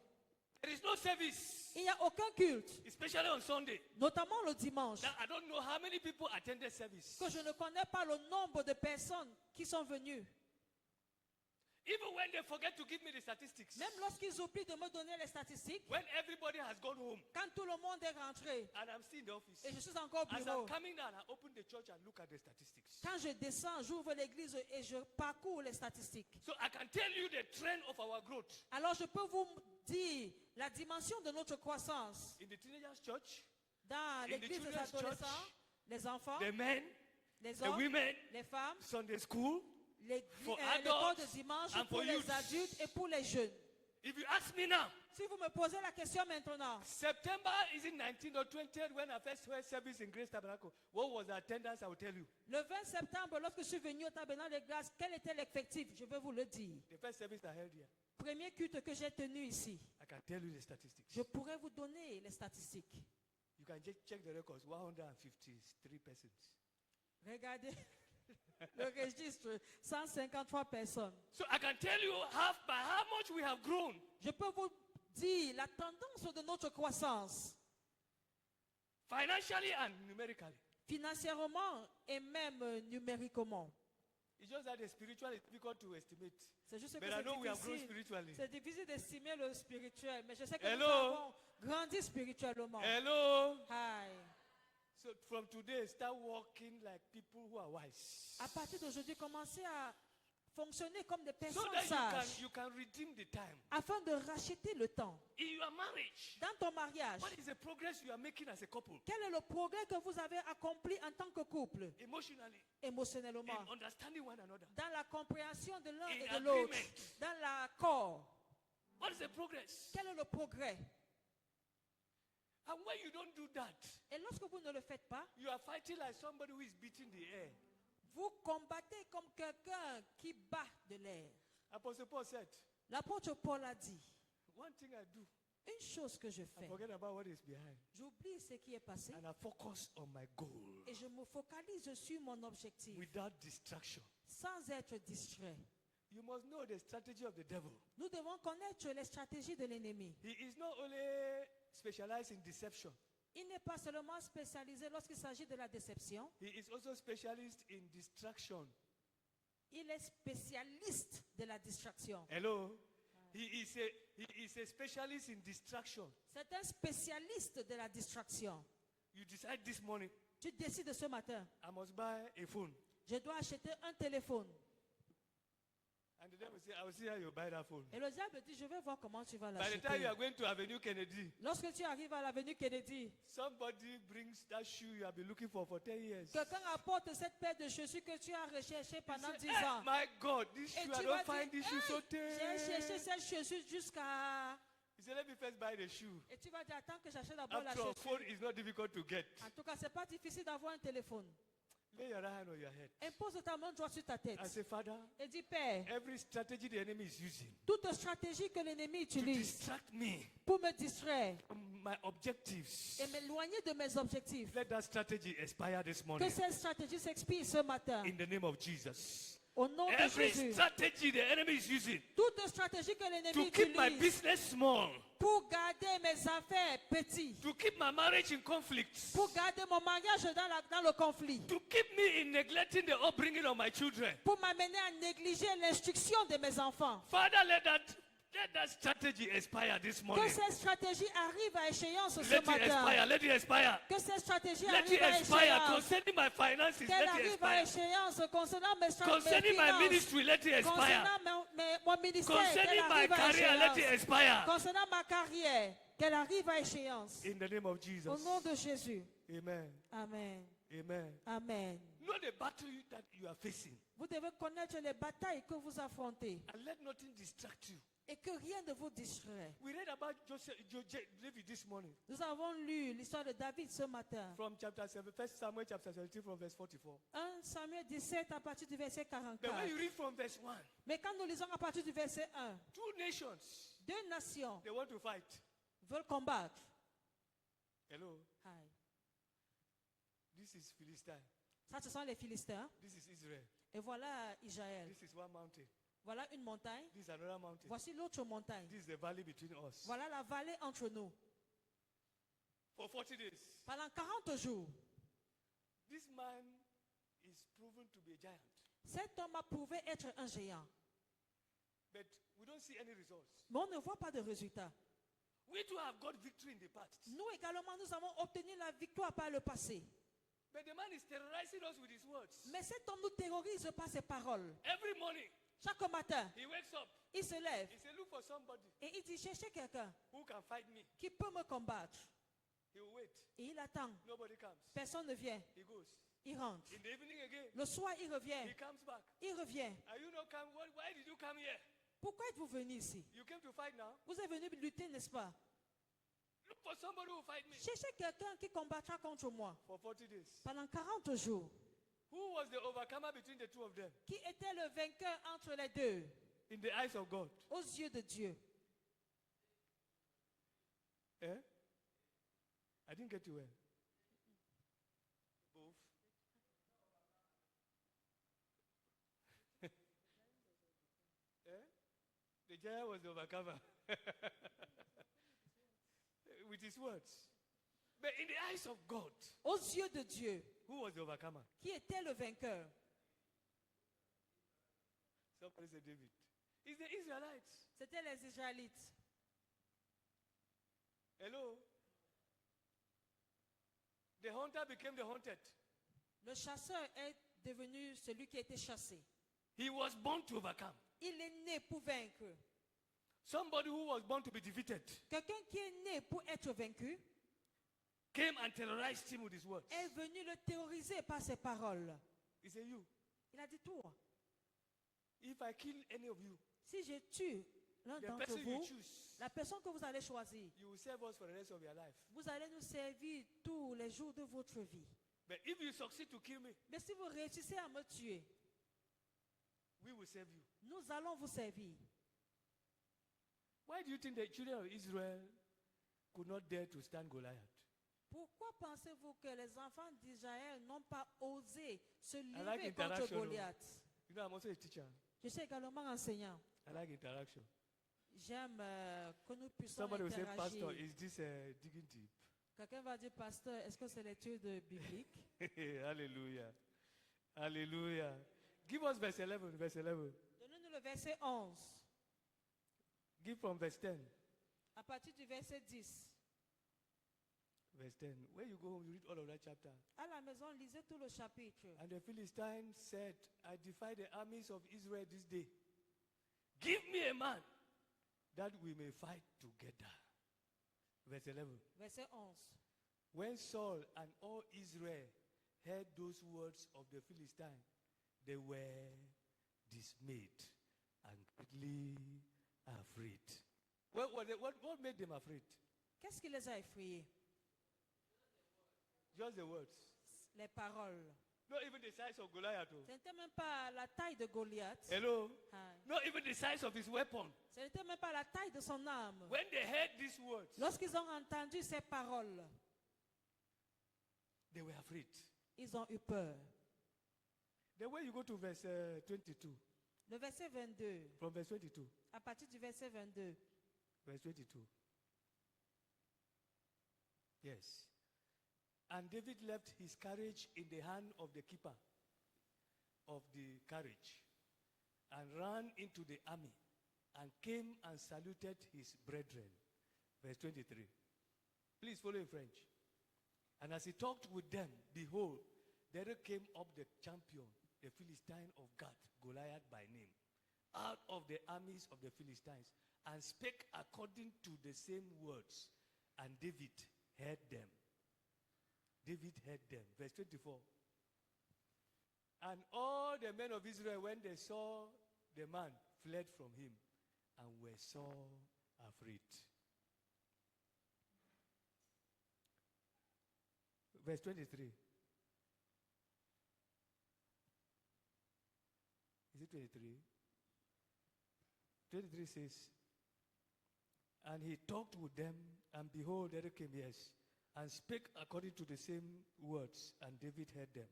There is no service, Il n'y a aucun culte, especially on Sunday. notamment le dimanche, Now, I don't know how many people attended service. que je ne connais pas le nombre de personnes qui sont venues. Even when they forget to give me the statistics, Même lorsqu'ils oublient de me donner les statistiques, when everybody has gone home quand tout le monde est rentré and I'm still in the office, et je suis encore au as bureau, I'm coming down, I open the church and look at the statistics. quand je descends, j'ouvre l'église et je parcours les statistiques. So I can tell you the trend of our growth. Alors je peux vous dire la dimension de notre croissance In the teenagers' church, dans In the l'église des children's adolescents, church, les enfants, the men, les the hommes, women, les femmes, Sunday school. For l'école de adults dimanche and pour for les youth. adultes et pour les jeunes. If you ask me now, Si vous me posez la question maintenant, September is in 19 or 20 when I first heard service in Grace Tabernacle. What was the attendance? I will tell you. le 20 septembre, lorsque je suis venu au tabernacle de grâce, quel était l'effectif? Je vais vous le dire. The first service I held here, Premier culte que j'ai tenu ici, I can tell you the statistics. je pourrais vous donner les statistiques. You can just check the records. 153 persons. Regardez le registre, 153 personnes. So I can tell you by how much we have grown. Je peux vous dire la tendance de notre croissance, Financially and numerically. financièrement et même numériquement. It's just that the spiritual is difficult to estimate. C'est juste que But I know we have grown c'est spiritually. difficile d'estimer le spirituel, mais je sais que Hello? nous avons grandi spirituellement. Hello. Hi. So from today, start walking like people who are wise. À partir d'aujourd'hui, commencez à fonctionner comme des So personnes that sages you can redeem the time. afin de racheter le temps. In your marriage, Dans ton mariage, what is the progress you are making as a couple? quel est le progrès que vous avez accompli en tant que couple, Emotionally, émotionnellement, in understanding one another. dans la compréhension de l'un In et de l'autre, agreement. dans l'accord? What is the progress? Quel est le progrès? And when you don't do that, Et lorsque vous ne le faites pas, you are fighting like somebody who is beating the air. vous combattez comme quelqu'un qui bat de l'air. Apostle Paul said, L'apôtre Paul a dit, one thing I do, une chose que je I fais, forget about what is behind. j'oublie ce qui est passé And I focus on my goal et je me focalise sur mon objectif without distraction. sans être distrait. You must know the strategy of the devil. Nous devons connaître les stratégies de l'ennemi. He is not only specialized in deception, Il n'est pas seulement spécialisé lorsqu'il s'agit de la déception, he is also specialist in distraction. il est spécialiste de la distraction. Hello? He is a specialist in distraction. C'est un spécialiste de la distraction. You decide this morning, Tu décides ce matin, I must buy a phone. je dois acheter un téléphone. And the devil say, I will see how you buy that phone. Et le diable dit, je vais voir comment tu vas By the time you l'acheter. are going to Avenue Kennedy, Lorsque tu arrives à l'avenue Kennedy, somebody brings that shoe you have been looking for 10 years. quelqu'un apporte cette paire de chaussures que tu as recherchée You pendant say, 10 "Hey, ans. my God, this Et shoe, tu I vas don't find dire, this shoe so j'ai cherché tame." cette chaussure jusqu'à... He said, let me first buy the shoe. Et tu vas dire, attends que j'achète d'abord la After all, chaussure. phone is not difficult to get. En tout cas, c'est pas difficile d'avoir un téléphone. Lay your hand on your head Impose ta main droite sur ta tête. and say, Father, Et dis, Père, every strategy the enemy is using toute stratégie que l'ennemi to utilise distract me pour me distraire from my objectives, et m'éloigner de mes objectifs, let that strategy expire this que morning cette stratégie s'expire ce matin. in the name of Jesus. Au nom de Every Jésus. strategy the enemy is using Toute stratégie que l'ennemi to keep my utilise business small, pour garder mes affaires petites, to keep my marriage in conflict, pour garder mon mariage dans le conflit, to keep me in neglecting the upbringing of my children. pour m'amener à négliger l'instruction de mes enfants. Father, let that let that strategy expire this Que morning. cette stratégie arrive à échéance ce Let it expire. matin. Let it expire. Que cette stratégie Let it arrive à expire. échéance. Concerning my finances, Qu'elle let it arrive à expire. échéance concernant mes Concerning my finances. ministry, let it expire. Concernant mon ministère, qu'elle Concerning my arrive à career, let it échéance. expire. Concernant ma carrière, qu'elle arrive à échéance. In the name of Jesus. Au nom de Jésus. Amen. Amen. Amen. Amen. Know the battle that you are facing. Vous devez connaître les batailles que vous affrontez And let nothing distract you. et que rien ne vous distrait. We read about David this morning Nous avons lu l'histoire de David ce matin. from chapter 7, 1 Samuel chapter 17 from verse 44. 1 Samuel 17 à partir du verset But when 44. you read from verse 1, Mais quand nous lisons à partir du verset 1, two nations, deux nations they want to fight. veulent combattre. Hello, Aïe. this is Philistine. Ça, ce sont les Philistins. This is Israel. Et voilà Israël. This is one mountain. Voilà une montagne. This is another mountain. Voici l'autre montagne. This is the valley between us. Voilà la vallée entre nous. For 40 days, Pendant 40 jours, this man is proven to be a giant. cet homme a prouvé être un géant. But we don't see any results. Mais on ne voit pas de résultat. We too have got victory in the past. Nous également, nous avons obtenu la victoire par le passé. But the man is terrorizing us with his words. Mais cet homme nous terrorise par ses paroles. Every morning, Chaque matin, he wakes up. il se lève He says, look for somebody et il dit cherchez quelqu'un who can fight me. qui peut me combattre. He will wait. Et il attend. Nobody comes. Personne ne vient. He goes. Il rentre. In the evening again, Le soir, il revient. he comes back. Il revient. Are you not come? Why did you come here? Pourquoi êtes-vous venu ici? You came to fight now? Vous êtes venu lutter, n'est-ce pas? Look for somebody who will fight me. Cherchez quelqu'un qui combattra contre moi. For 40 days. Pendant 40 jours. Who was the overcomer between the two of them? Qui était le vainqueur entre les deux? In the eyes of God. Aux yeux de Dieu. Eh? I didn't get you well. Both. Eh? The giant was the overcomer. With his words. But in the eyes of God, Aux yeux de Dieu. who was the overcomer? Qui était le vainqueur? Somebody said David. It's the Israelites. C'était les Israélites. Hello? The hunter became the hunted. Le chasseur est devenu celui qui a été chassé. He was born to overcome. Il est né pour vaincre. Somebody who was born to be defeated Quelqu'un qui est né pour être vaincu came and terrorized him with his words. est venu le terroriser par ses paroles. He said, you, Il a dit toi, if I kill any of you, si je tue l'un the d'entre person you vous, choose, la personne que vous allez choisir, you will serve us for the rest of your life. vous allez nous servir tous les jours de votre vie. But if you succeed to kill me, Mais si vous réussissez à me tuer, we will serve you. nous allons vous servir. Why do you think the children of Israel could not dare to stand Goliath? Pourquoi pensez-vous que les enfants d'Israël n'ont pas osé se like lever contre interaction, Goliath? You know, I'm also a teacher. Je suis également enseignant. I like interaction. J'aime que nous puissions Somebody will say, Pastor, interagir. is this digging deep? Quelqu'un va dire, pasteur, est-ce que c'est l'étude biblique? Hallelujah. Hallelujah. Give us verse 11. Verse 11. Donnez-nous le verset 11. Give from verse 10. À partir du verset 10. Verse 10. When you go home, you read all of that chapter. À la maison, lisez tout le chapitre. And the Philistines said, I defy the armies of Israel this day. Give me a man that we may fight together. Verse 11. Verset 11. When Saul and all Israel heard those words of the Philistines, they were dismayed and greatly afraid. What made them afraid? Qu'est-ce qui les a effrayés? Just the words. Les paroles. Not even the size of Goliath. Ce n'était même pas la taille de Goliath. Hello? Ah. Not even the size of his weapon. Ce n'était même pas la taille de son âme. When they heard these words, Lorsqu'ils ont entendu ces paroles, they were afraid. ils ont eu peur. Then when you go to verse 22, Le verset 22, from verse 22, à partir du verset 22, verse 22. Yes. And David left his carriage in the hand of the keeper of the carriage and ran into the army and came and saluted his brethren. Verse 23. Please follow in French. And as he talked with them, behold, there came up the champion, the Philistine of Gath, Goliath by name, out of the armies of the Philistines, and spake according to the same words. And David heard them. David heard them. Verse 24. And all the men of Israel, when they saw the man, fled from him and were so afraid. Verse 23. Is it 23? 23 says, and he talked with them, and behold, there came, yes, and spake according to the same words, and David heard them.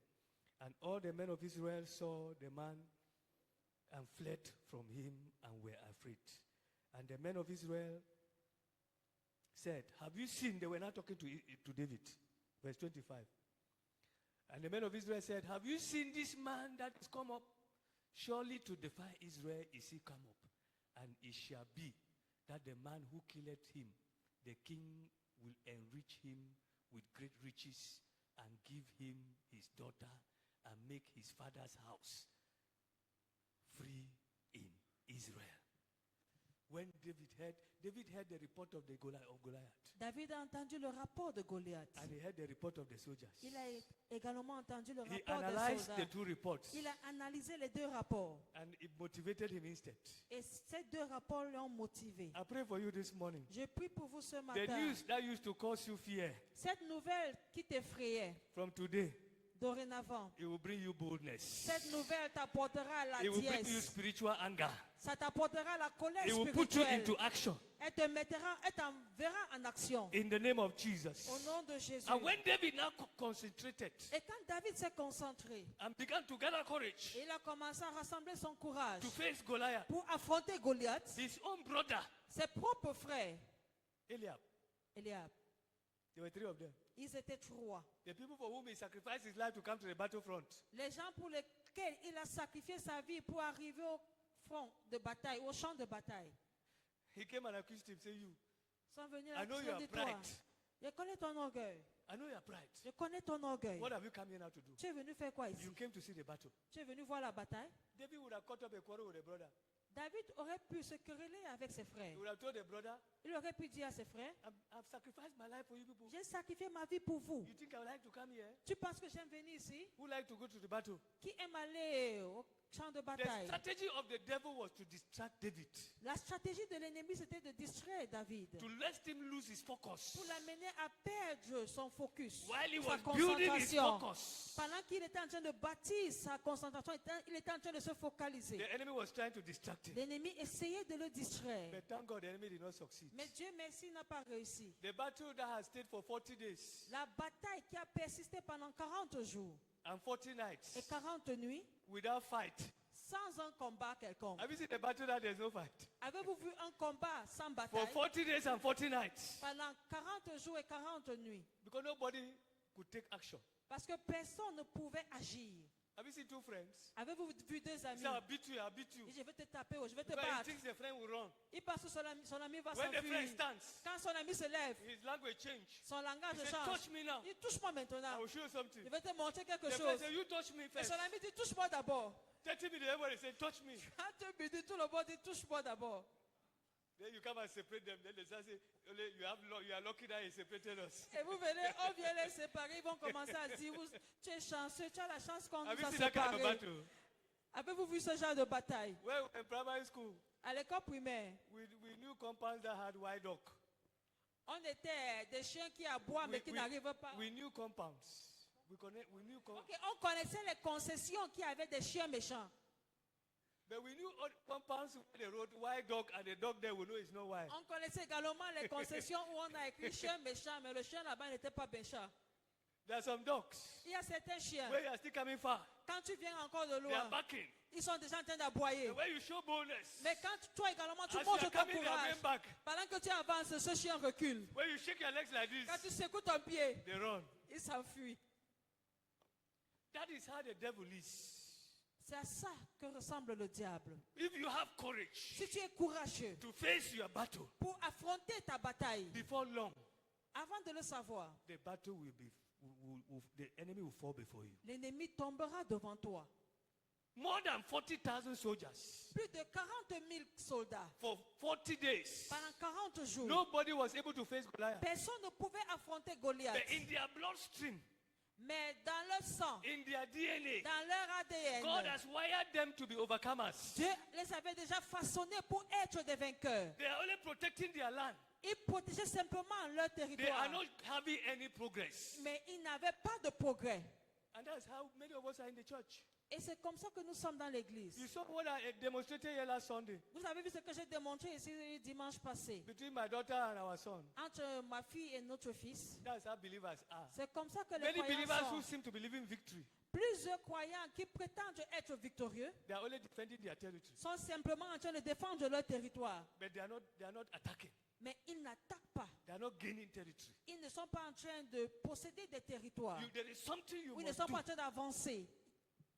And all the men of Israel saw the man and fled from him and were afraid. And the men of Israel said, have you seen? They were not talking to David. Verse 25. And the men of Israel said, have you seen this man that is come up? Surely to defy Israel is he come up. And it shall be that the man who killeth him, the king will enrich him with great riches and give him his daughter and make his father's house free in Israel. When David heard the report of Goliath. David a entendu le rapport de Goliath. And he heard the report of the soldiers. Il a également entendu le He rapport des analyzed soldats. the two reports. Il a analysé les deux rapports. And it motivated him instead. Et ces deux rapports l'ont motivé. I pray for you this morning. Je prie pour vous ce The matin. news that used to cause you fear, Cette nouvelle qui t'effrayait, from today, dorénavant, it will bring you boldness. cette nouvelle t'apportera la It will bring you dièse. spiritual anger. Ça t'apportera la colère It will put you spirituelle. into action Elle t'enverra en action. in the name of Jesus. Au nom de Jésus. And when David now concentrated Et quand David s'est concentré, and began to gather courage il a commencé à rassembler son courage to face Goliath, pour affronter Goliath, his own brother, ses propres frères, Eliab, Eliab. there were three of them. Ils étaient trois. The people for whom he sacrificed his life to come to the battlefront. Les gens pour lesquels il a sacrifié sa vie pour arriver au front de bataille, au champ de bataille, He came and accused him, saying, you, sont venus I know you accuser are de toi. pride. Je connais ton orgueil. I know you are pride. Je connais ton orgueil. What have you come here now to do? Tu es venu faire quoi ici? You came to see the battle. Tu es venu voir la bataille? David would have caught up a quarrel with the brother. David aurait pu se quereller avec ses frères. He would have told the brother, Il aurait pu dire à ses frères, I've sacrificed my life for you people. j'ai sacrifié ma vie pour vous. You think I would like to come here? Tu penses que j'aime venir ici? Who like to go to the battle? Qui aime aller au champ de The bataille? strategy of the devil was to distract David, La stratégie de l'ennemi, c'était de distraire David. to let him lose his focus. Pour l'amener à perdre son focus, While he sa was building his concentration. focus, Pendant qu'il était en train de bâtir sa concentration, il était en train de se focaliser. the enemy was trying to distract him. L'ennemi essayait de le distraire. But thank God the enemy did not succeed. Mais Dieu merci n'a pas réussi. The battle that has stayed for 40 days La bataille qui a persisté pendant 40 jours and 40 nights et 40 nuits, without fight. sans un combat quelconque. Have you seen the battle that there's no fight? Avez-vous vu un combat sans For bataille 40 days and 40 nights. pendant 40 jours et 40 nuits? Because nobody could take action. Parce que personne ne pouvait agir. Have you seen two friends? Avez-vous vu deux He amis? said, I'll beat you, I'll beat you. Il dit, je vais te taper, ou je vais te Because he battre. thinks the friend will run. Il pense que son ami va When the friend s'enfuir. stands, Quand son ami se lève, his language change. son langage He said, change. touch me now. Il touche-moi I maintenant. will show you something. Je vais te montrer quelque The friend chose. said, you touch me Et first. son ami dit, touche-moi d'abord. 30 minutes, everybody said, touch me. Quand tu me dis, tout le monde dit, touche-moi d'abord. Then you come and separate them. Then they say, "Only you are lucky that he separated us. Et vous venez, on vient les séparer. Ils vont commencer à dire, tu es chanceux, tu as la chance qu'on Have nous you a seen that kind of séparés. battle? Avez-vous vu ce genre de bataille? Well, in primary school, À l'école primaire, we knew compounds that had wild oak. on était des chiens qui aboient mais qui n'arrivent pas. we knew compounds. We knew Ok, on connaissait les concessions qui avaient des chiens méchants. but we knew all compounds where they wrote wild dog and the dog there we know it's not wild. On connaissait également les concessions où on a écrit chien méchant, mais le chien là-bas n'était pas méchant. There are some dogs Il y a certains chiens, where you are still coming far. quand tu viens encore de They are loin, backing. ils sont déjà en train d'aboyer. The way you show boldness. Mais quand toi également tu As you montres are ton coming, they are courage, going back. pendant que tu avances, ce chien recule. When you shake your legs like Quand tu this, secoues ton pied, they run. il s'enfuit. That is how the devil is. C'est à ça que ressemble le diable. If you have courage Si tu es courageux to face your battle, pour affronter ta bataille, before long, avant de le savoir, the battle will be, the enemy will fall before you. l'ennemi tombera devant toi. More than 40,000 soldiers Plus de 40 000 soldats for 40 days. pendant 40 jours. Nobody was able to face Goliath. Personne ne pouvait affronter Goliath. But in their bloodstream, Mais dans leur sang, in their DNA, dans leur God ADN, has wired them to be overcomers. Dieu les avait déjà façonnés pour être des vainqueurs. They are only protecting their land. Ils protégeaient simplement leur They are territoire. not having any progress. Mais ils n'avaient pas de progrès. And that's how many of us are in the church. Et c'est comme ça que nous sommes dans l'église. You saw what I demonstrated here last Sunday Vous avez vu ce que j'ai démontré ici dimanche passé. between my daughter and our son. Entre ma fille et notre fils. That's how believers are. C'est comme ça que les Many croyants believers who sont. seem to be living victory, Plusieurs croyants qui prétendent être victorieux they are only defending their territory, sont simplement en train de défendre leur territoire. but they are not attacking. Mais ils n'attaquent pas. They are not gaining territory. Ils ne sont pas en train de posséder des territoires. There is something you Ils ne must sont do. pas en train d'avancer.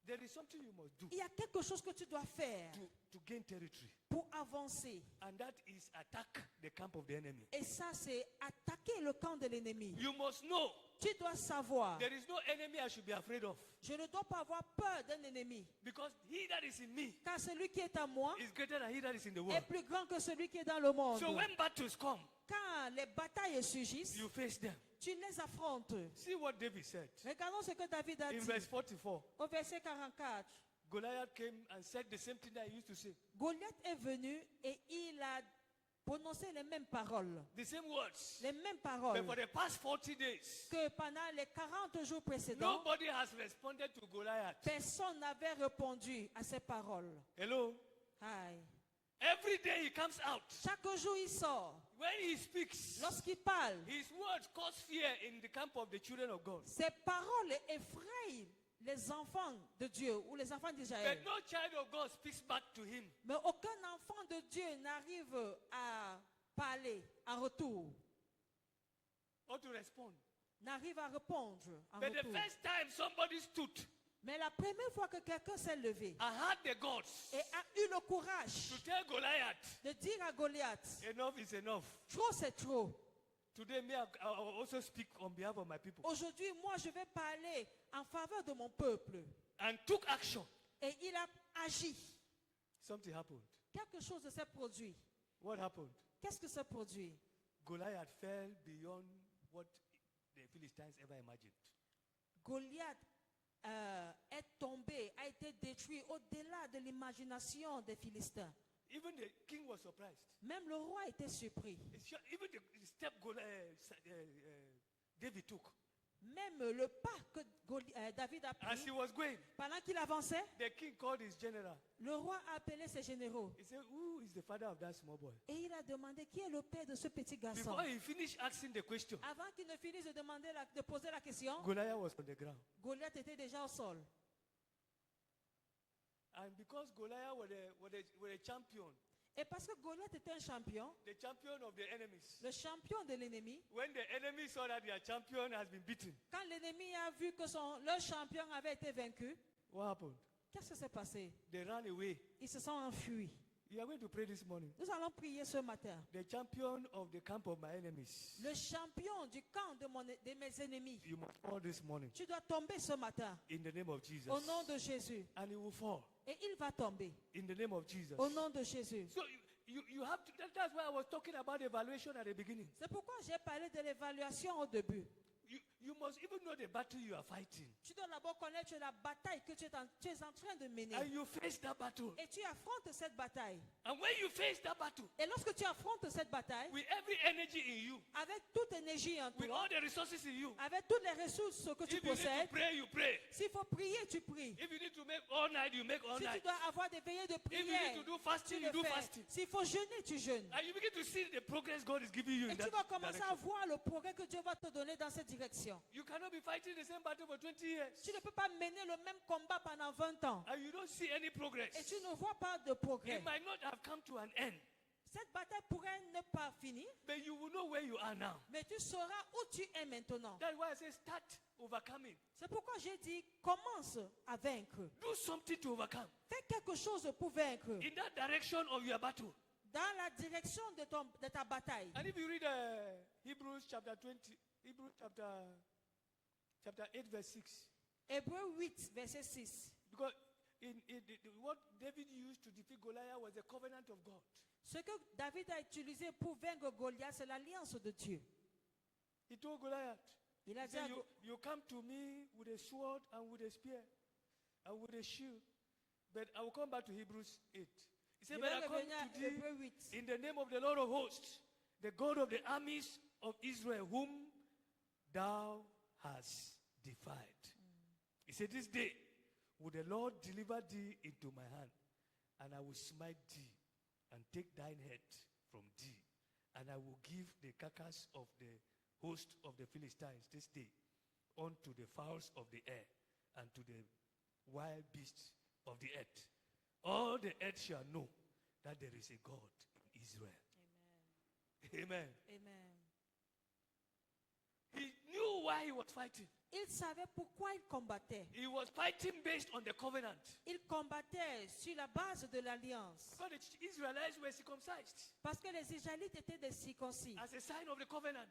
There is something you must do Il y a quelque chose que tu dois faire to gain territory, pour avancer. and that is attack the camp of the enemy. Et ça, c'est attaquer le camp de l'ennemi. You must know Tu dois savoir, there is no enemy I should be afraid of, je ne dois pas avoir peur d'un ennemi. because he that is in me Car celui qui est à moi is greater than he that is in the est world. plus grand que celui qui est dans le monde. So when battles come, Quand les batailles surgissent, you face them. tu les affrontes. See what David said Regardons ce que David a in dit verse 44. au verset 44. Goliath came and said the same thing that he used to say. Goliath est venu et il a prononcé les mêmes paroles. The same words. Les mêmes But paroles for the past 40 days, que pendant les 40 jours précédents, nobody has responded to Goliath. personne n'avait répondu à ces paroles. Hello? Aïe. Every day he comes out. Chaque jour il sort. When he speaks, Lorsqu'il parle, his words cause fear in the camp of the children of God. ses paroles effrayent les enfants de Dieu ou les enfants d'Israël. But no child of God speaks back to him. Mais aucun enfant de Dieu n'arrive à parler en retour, Or to respond. n'arrive à répondre en But the retour. first time somebody stood Mais la première fois que quelqu'un s'est levé and had the guts et a eu le courage to tell Goliath, de dire à Goliath, enough is enough. trop c'est trop. Today, me, I will also speak on behalf of my people. Aujourd'hui, moi, je vais parler en faveur de mon peuple. And took action. Et il a agi. Something happened. Quelque chose s'est produit. What happened? Qu'est-ce que s'est produit? Goliath fell beyond what the Philistines ever imagined. Goliath est tombé, a été détruit au-delà de l'imagination des Philistins. Even the king was surprised. Même le roi était surpris. Even the step David took. Même le pas que David a As he pris, was going, pendant qu'il avançait, the king called his general. le roi a appelé ses généraux. He said, who is the father of that small boy? Et il a demandé qui est le père de ce petit garçon. Before he finished asking the question, Avant qu'il ne finisse de, de poser la question, Goliath was on the ground. Goliath était déjà au sol. And because Goliath was a champion, Et parce que Goliath était un champion, the champion of the enemies, le champion de l'ennemi, when the enemy saw that their champion has been beaten, quand l'ennemi a vu que leur champion avait été vaincu, what happened? qu'est-ce qui s'est passé? They ran away. Ils se sont enfuis. You are going to pray this morning. Nous allons prier ce matin. The champion of the camp of my enemies. Le champion du camp de mes ennemis. You must fall this morning Tu dois tomber ce matin in the name of Jesus. au nom de Jésus. And he will fall Et il va tomber in the name of Jesus. au nom de Jésus. So you have to, that's why I was talking about evaluation at the beginning. C'est pourquoi j'ai parlé de l'évaluation au début. You must even know the battle you are fighting. Tu dois d'abord connaître la bataille que tu es en train de mener. And you face that battle. Et tu affrontes cette bataille. And when you face that battle, Et lorsque tu affrontes cette bataille, with every energy in you, avec toute énergie en with toi, all the resources in you, avec toutes les ressources que tu if you need to possèdes, pray, you pray. s'il faut prier, tu pries. If you need to make all night, you make all Si tu night. dois avoir des veillées de If you need prière, to do tu fasting, you le do fais. fasting. S'il faut jeûner, tu jeûnes. And you begin to see the progress God is giving you Et in tu that vas commencer à direction. voir le progrès que Dieu va te donner dans cette direction. You cannot be fighting the same battle for 20 years. Tu ne peux pas mener le même combat pendant 20 ans. And you don't see any progress. Et tu ne vois pas de progrès. It might not have come to an end. Cette bataille pourrait ne pas finir, but you will know where you are now. mais tu sauras où tu es maintenant. That's why I say start overcoming. C'est pourquoi j'ai dit, commence à vaincre. Do something to overcome. Fais quelque chose pour vaincre. In that direction of your battle. Dans la direction de ta bataille. And if you read Hebrews chapter 20, Hebrews chapter 8 verse 6. Hébreux 8, verset 6. Because what David used to defeat Goliath was the covenant of God. Ce que David a utilisé pour vaincre Goliath, c'est l'alliance de Dieu. He told Goliath, Il a he dit à said, you come to me with a sword and with a spear and with a shield, but I will come back to Hebrews 8. He said, Je but vais I come revenir à to thee Hébreux 8. in the name of the Lord of hosts, the God of the armies of Israel, whom thou hast defied. He said, this day will the Lord deliver thee into my hand, and I will smite thee and take thine head from thee, and I will give the carcass of the host of the Philistines this day unto the fowls of the air and to the wild beasts of the earth. All the earth shall know that there is a God in Israel. Amen. Amen. He knew why he was fighting. Il savait pourquoi il combattait. He was fighting based on the covenant. Il combattait sur la base de l'alliance. Because the Israelites were circumcised Parce que les Israélites étaient des circoncis, as a sign of the covenant.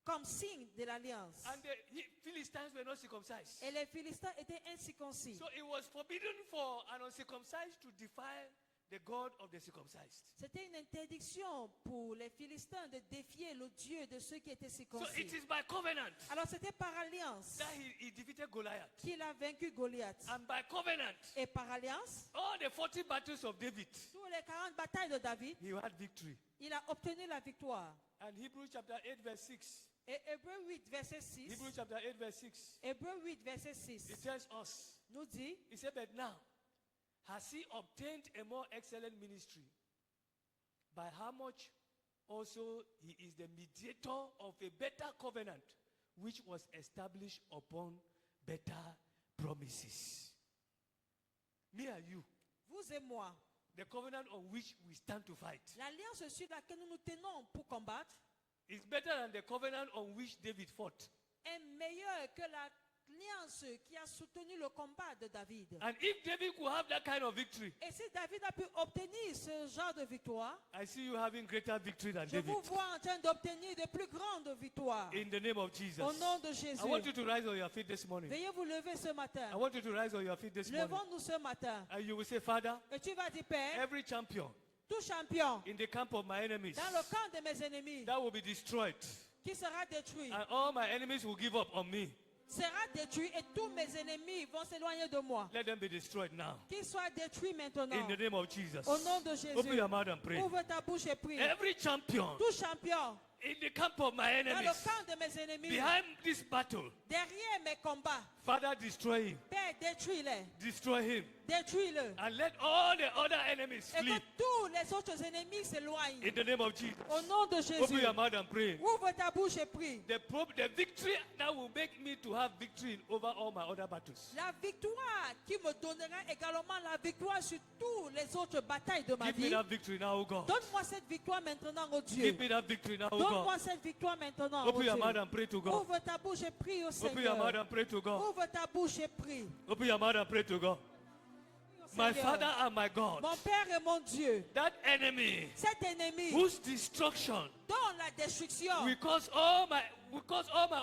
comme signe de l'alliance. And the Philistines were not circumcised. Et les Philistins étaient incirconcis. So it was forbidden for an uncircumcised to defy the God of the circumcised. C'était une interdiction pour les Philistins de défier le Dieu de ceux qui étaient So circoncis. it is by covenant Alors c'était par alliance that he defeated Goliath. qu'il a vaincu Goliath. And by covenant, Et par alliance, all the 40 battles of David, tous les 40 batailles de David, he had victory. il a obtenu la victoire. And Hebrews chapter 8 verse 6. Et Hébreux 8, verset 6, Hebrews chapter 8 verse 6. Hébreux 8, verset 6, It tells us, nous dit, he said, but now has he obtained a more excellent ministry, by how much also he is the mediator of a better covenant, which was established upon better promises. Me and you, vous et moi, the covenant on which we stand to fight, l'alliance sur laquelle nous nous tenons pour combattre is better than the covenant on which David fought. est meilleure que l'alliance qui a soutenu le combat de David. And if David could have that kind of victory, Et si David a pu obtenir ce genre de victoire, I see you having greater victory than je David. vous vois en train d'obtenir de plus grandes victoires. In the name of Jesus. Au nom de Jésus. I want you to rise on your feet this morning. Veuillez vous lever ce I matin. want you to rise on your feet this morning. Levons-nous ce matin. And you will say, Father, Et tu vas dire, Père, every champion tout champion in the camp of my enemies dans le camp de mes ennemis that will be destroyed, qui sera détruit, and all my enemies will give up on me, sera détruit et tous mes ennemis vont s'éloigner de moi. let them be destroyed now. Qu'ils soient détruits maintenant. In the name of Jesus. Au nom de Jésus. Open your mouth and pray. Ouvre ta bouche et prie. Every champion Tout champion in the camp of my dans le enemies, camp de mes ennemis, behind this battle, derrière mes combats, Father, destroy him. Père, détruis-les. Destroy him. Détruis-le. And let all the other enemies Et que flee. tous les autres ennemis s'éloignent. In the name of Jesus. Au nom de Open Jésus. your mouth and pray. Ouvre ta bouche et prie. The victory that will make me to have victory over all my other battles. La victoire qui me donnera également la victoire sur toutes les autres batailles de ma Give me vie. that victory now, oh God. Donne-moi cette victoire maintenant, oh Dieu. Give me that victory now, oh Donne-moi God. cette victoire maintenant, oh Open your mouth Dieu. and pray to God. Ouvre ta bouche et prie au Open your mouth Seigneur. and pray to God. Ouvre ta bouche et prie. Open your mouth and pray to God. My Seigneur. Father and my God. Mon Père et mon Dieu, That enemy cet ennemi whose destruction dont la destruction will cause all my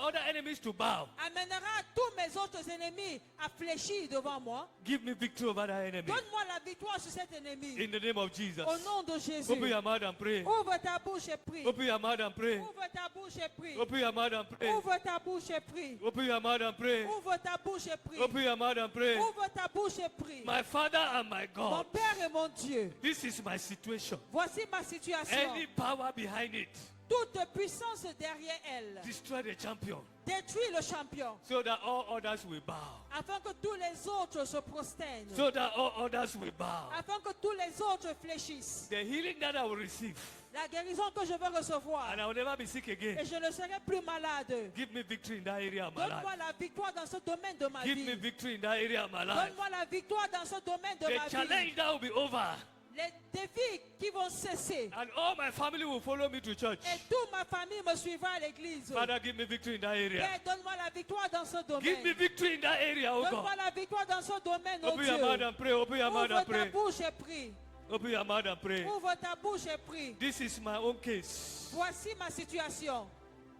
other enemies to bow. amènera tous mes autres ennemis à fléchir devant moi. Give me victory over that enemy. Donne-moi la victoire sur cet ennemi. In the name of Jesus. Au nom de Jésus. Open your mouth and pray. Ouvre ta bouche et prie. Open your mouth and pray. Ouvre ta bouche et prie. Open your mouth and pray. Ouvre ta bouche et prie. Open your mouth and pray. Ouvre ta bouche et prie. Open your mouth and pray. Ouvre ta bouche et prie. My Father and my Mon God. Père et mon Dieu, This is my situation. voici ma situation. Any power behind it, Toute puissance derrière elle. destroy the champion Détruis le champion. so that all others will bow. Afin que tous les autres se prosternent. So that all others will bow. Afin que tous les autres fléchissent. The healing that I will receive, La guérison que je vais recevoir. and I will never be sick Et again. je ne serai plus malade. Give me victory in that area of my Donne-moi life. la victoire dans ce domaine de ma Give me vie. victory in that area of my life. Donne-moi la victoire dans ce domaine de The ma vie. challenge that will be over. Les défis qui vont cesser. And all my family will follow me to church. Et toute ma famille me suivra à l'église. Father, give me victory in that area. Père, donne-moi la victoire dans ce Give me domaine. victory in that area, oh Donne-moi God. la victoire dans ce domaine, oh Open your mouth Dieu. and pray. Open your mouth Ouvre and ta pray. bouche et prie. Open your mouth and pray. Ouvre ta bouche et prie. This is my own case. Voici ma situation.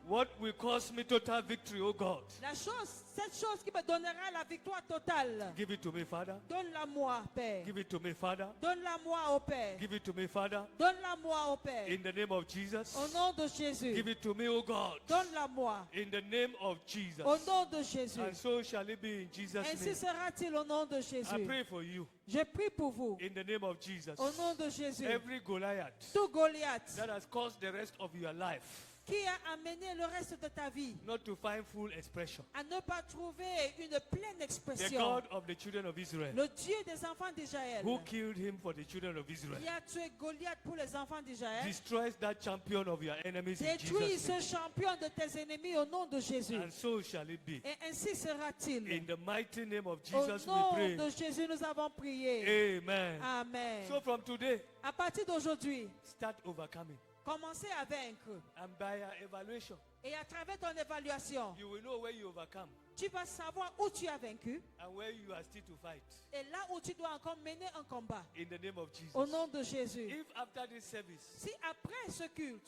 What will cause me total victory, oh God? Cette chose qui me donnera la victoire totale. Give it to me, Father. Donne-la moi, Père. Give it to me, Father. Donne-la moi, au Père. Give it to me, Father. Donne-la moi, au Père. In the name of Jesus. Au nom de Jésus. Give it to me, oh God. Donne-la moi. In the name of Jesus. Au nom de Jésus. And so shall it be in Jesus' Ainsi name. sera-t-il au nom de I Jésus. pray for you. Je prie pour vous. In the name of Jesus. Au nom de Jésus. Every Goliath Tout Goliath that has caused the rest of your life qui a amené le reste de ta vie not to find full expression. à ne pas trouver une pleine The expression. God of the children of Israel, Le Dieu des enfants d'Israël who killed him for the children of Israel, qui a tué Goliath pour les enfants d'Israël, destroys that champion of your enemies in détruit Jesus' name. ce champion de tes ennemis au nom de Jésus. And so shall it be. Et ainsi sera-t-il. In the mighty name of Au Jesus we nom pray. de Jésus, nous avons prié. Amen. Amen. So from today, À partir d'aujourd'hui, start overcoming. commencez à vaincre. And by your evaluation, Et à travers ton évaluation, you will know where you overcome tu vas savoir où tu as vaincu and where you are still to fight. et là où tu dois encore mener un combat. In the name of Jesus. Au nom de Jésus. If after this service, Si après ce culte,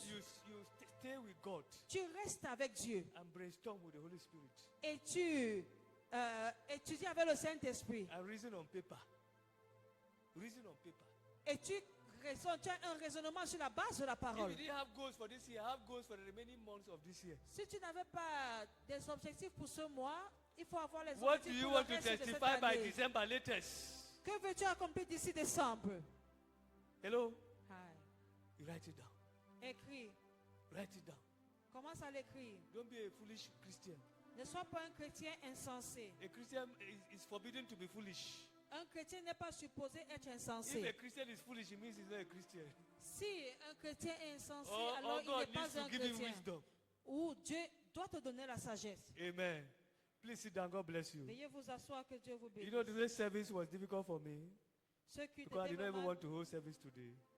stay with God tu restes avec Dieu and brainstorm with the Holy Spirit et tu étudies avec le Saint-Esprit and reason on paper. Reason on paper. et tu raisonnes, tu as un raisonnement sur la base de la If parole. you didn't have goals for this year, have goals for the remaining months of this year. Si tu n'avais pas des objectifs pour ce mois, il faut avoir les What do objectifs you pour want le to reste de cette testify by année. December latest? Que veux-tu accomplir d'ici décembre? Hello? Hi. You write it down. Écris. Write it down. Commence à l'écrire. Don't be a foolish Christian. Ne sois pas un chrétien insensé. A Christian is forbidden to be foolish. Un chrétien n'est pas supposé être If a insensé. Christian is foolish, it means he's not a Christian. Si un chrétien est insensé, Or alors il God n'est needs pas to un give him chrétien. wisdom. Ou Dieu doit te donner la sagesse. Amen. Please sit down. God bless you. Veuillez vous asseoir, que Dieu vous You know, bénisse. today's service was difficult for me Ce culte because I était did not even vraiment- want to hold service today.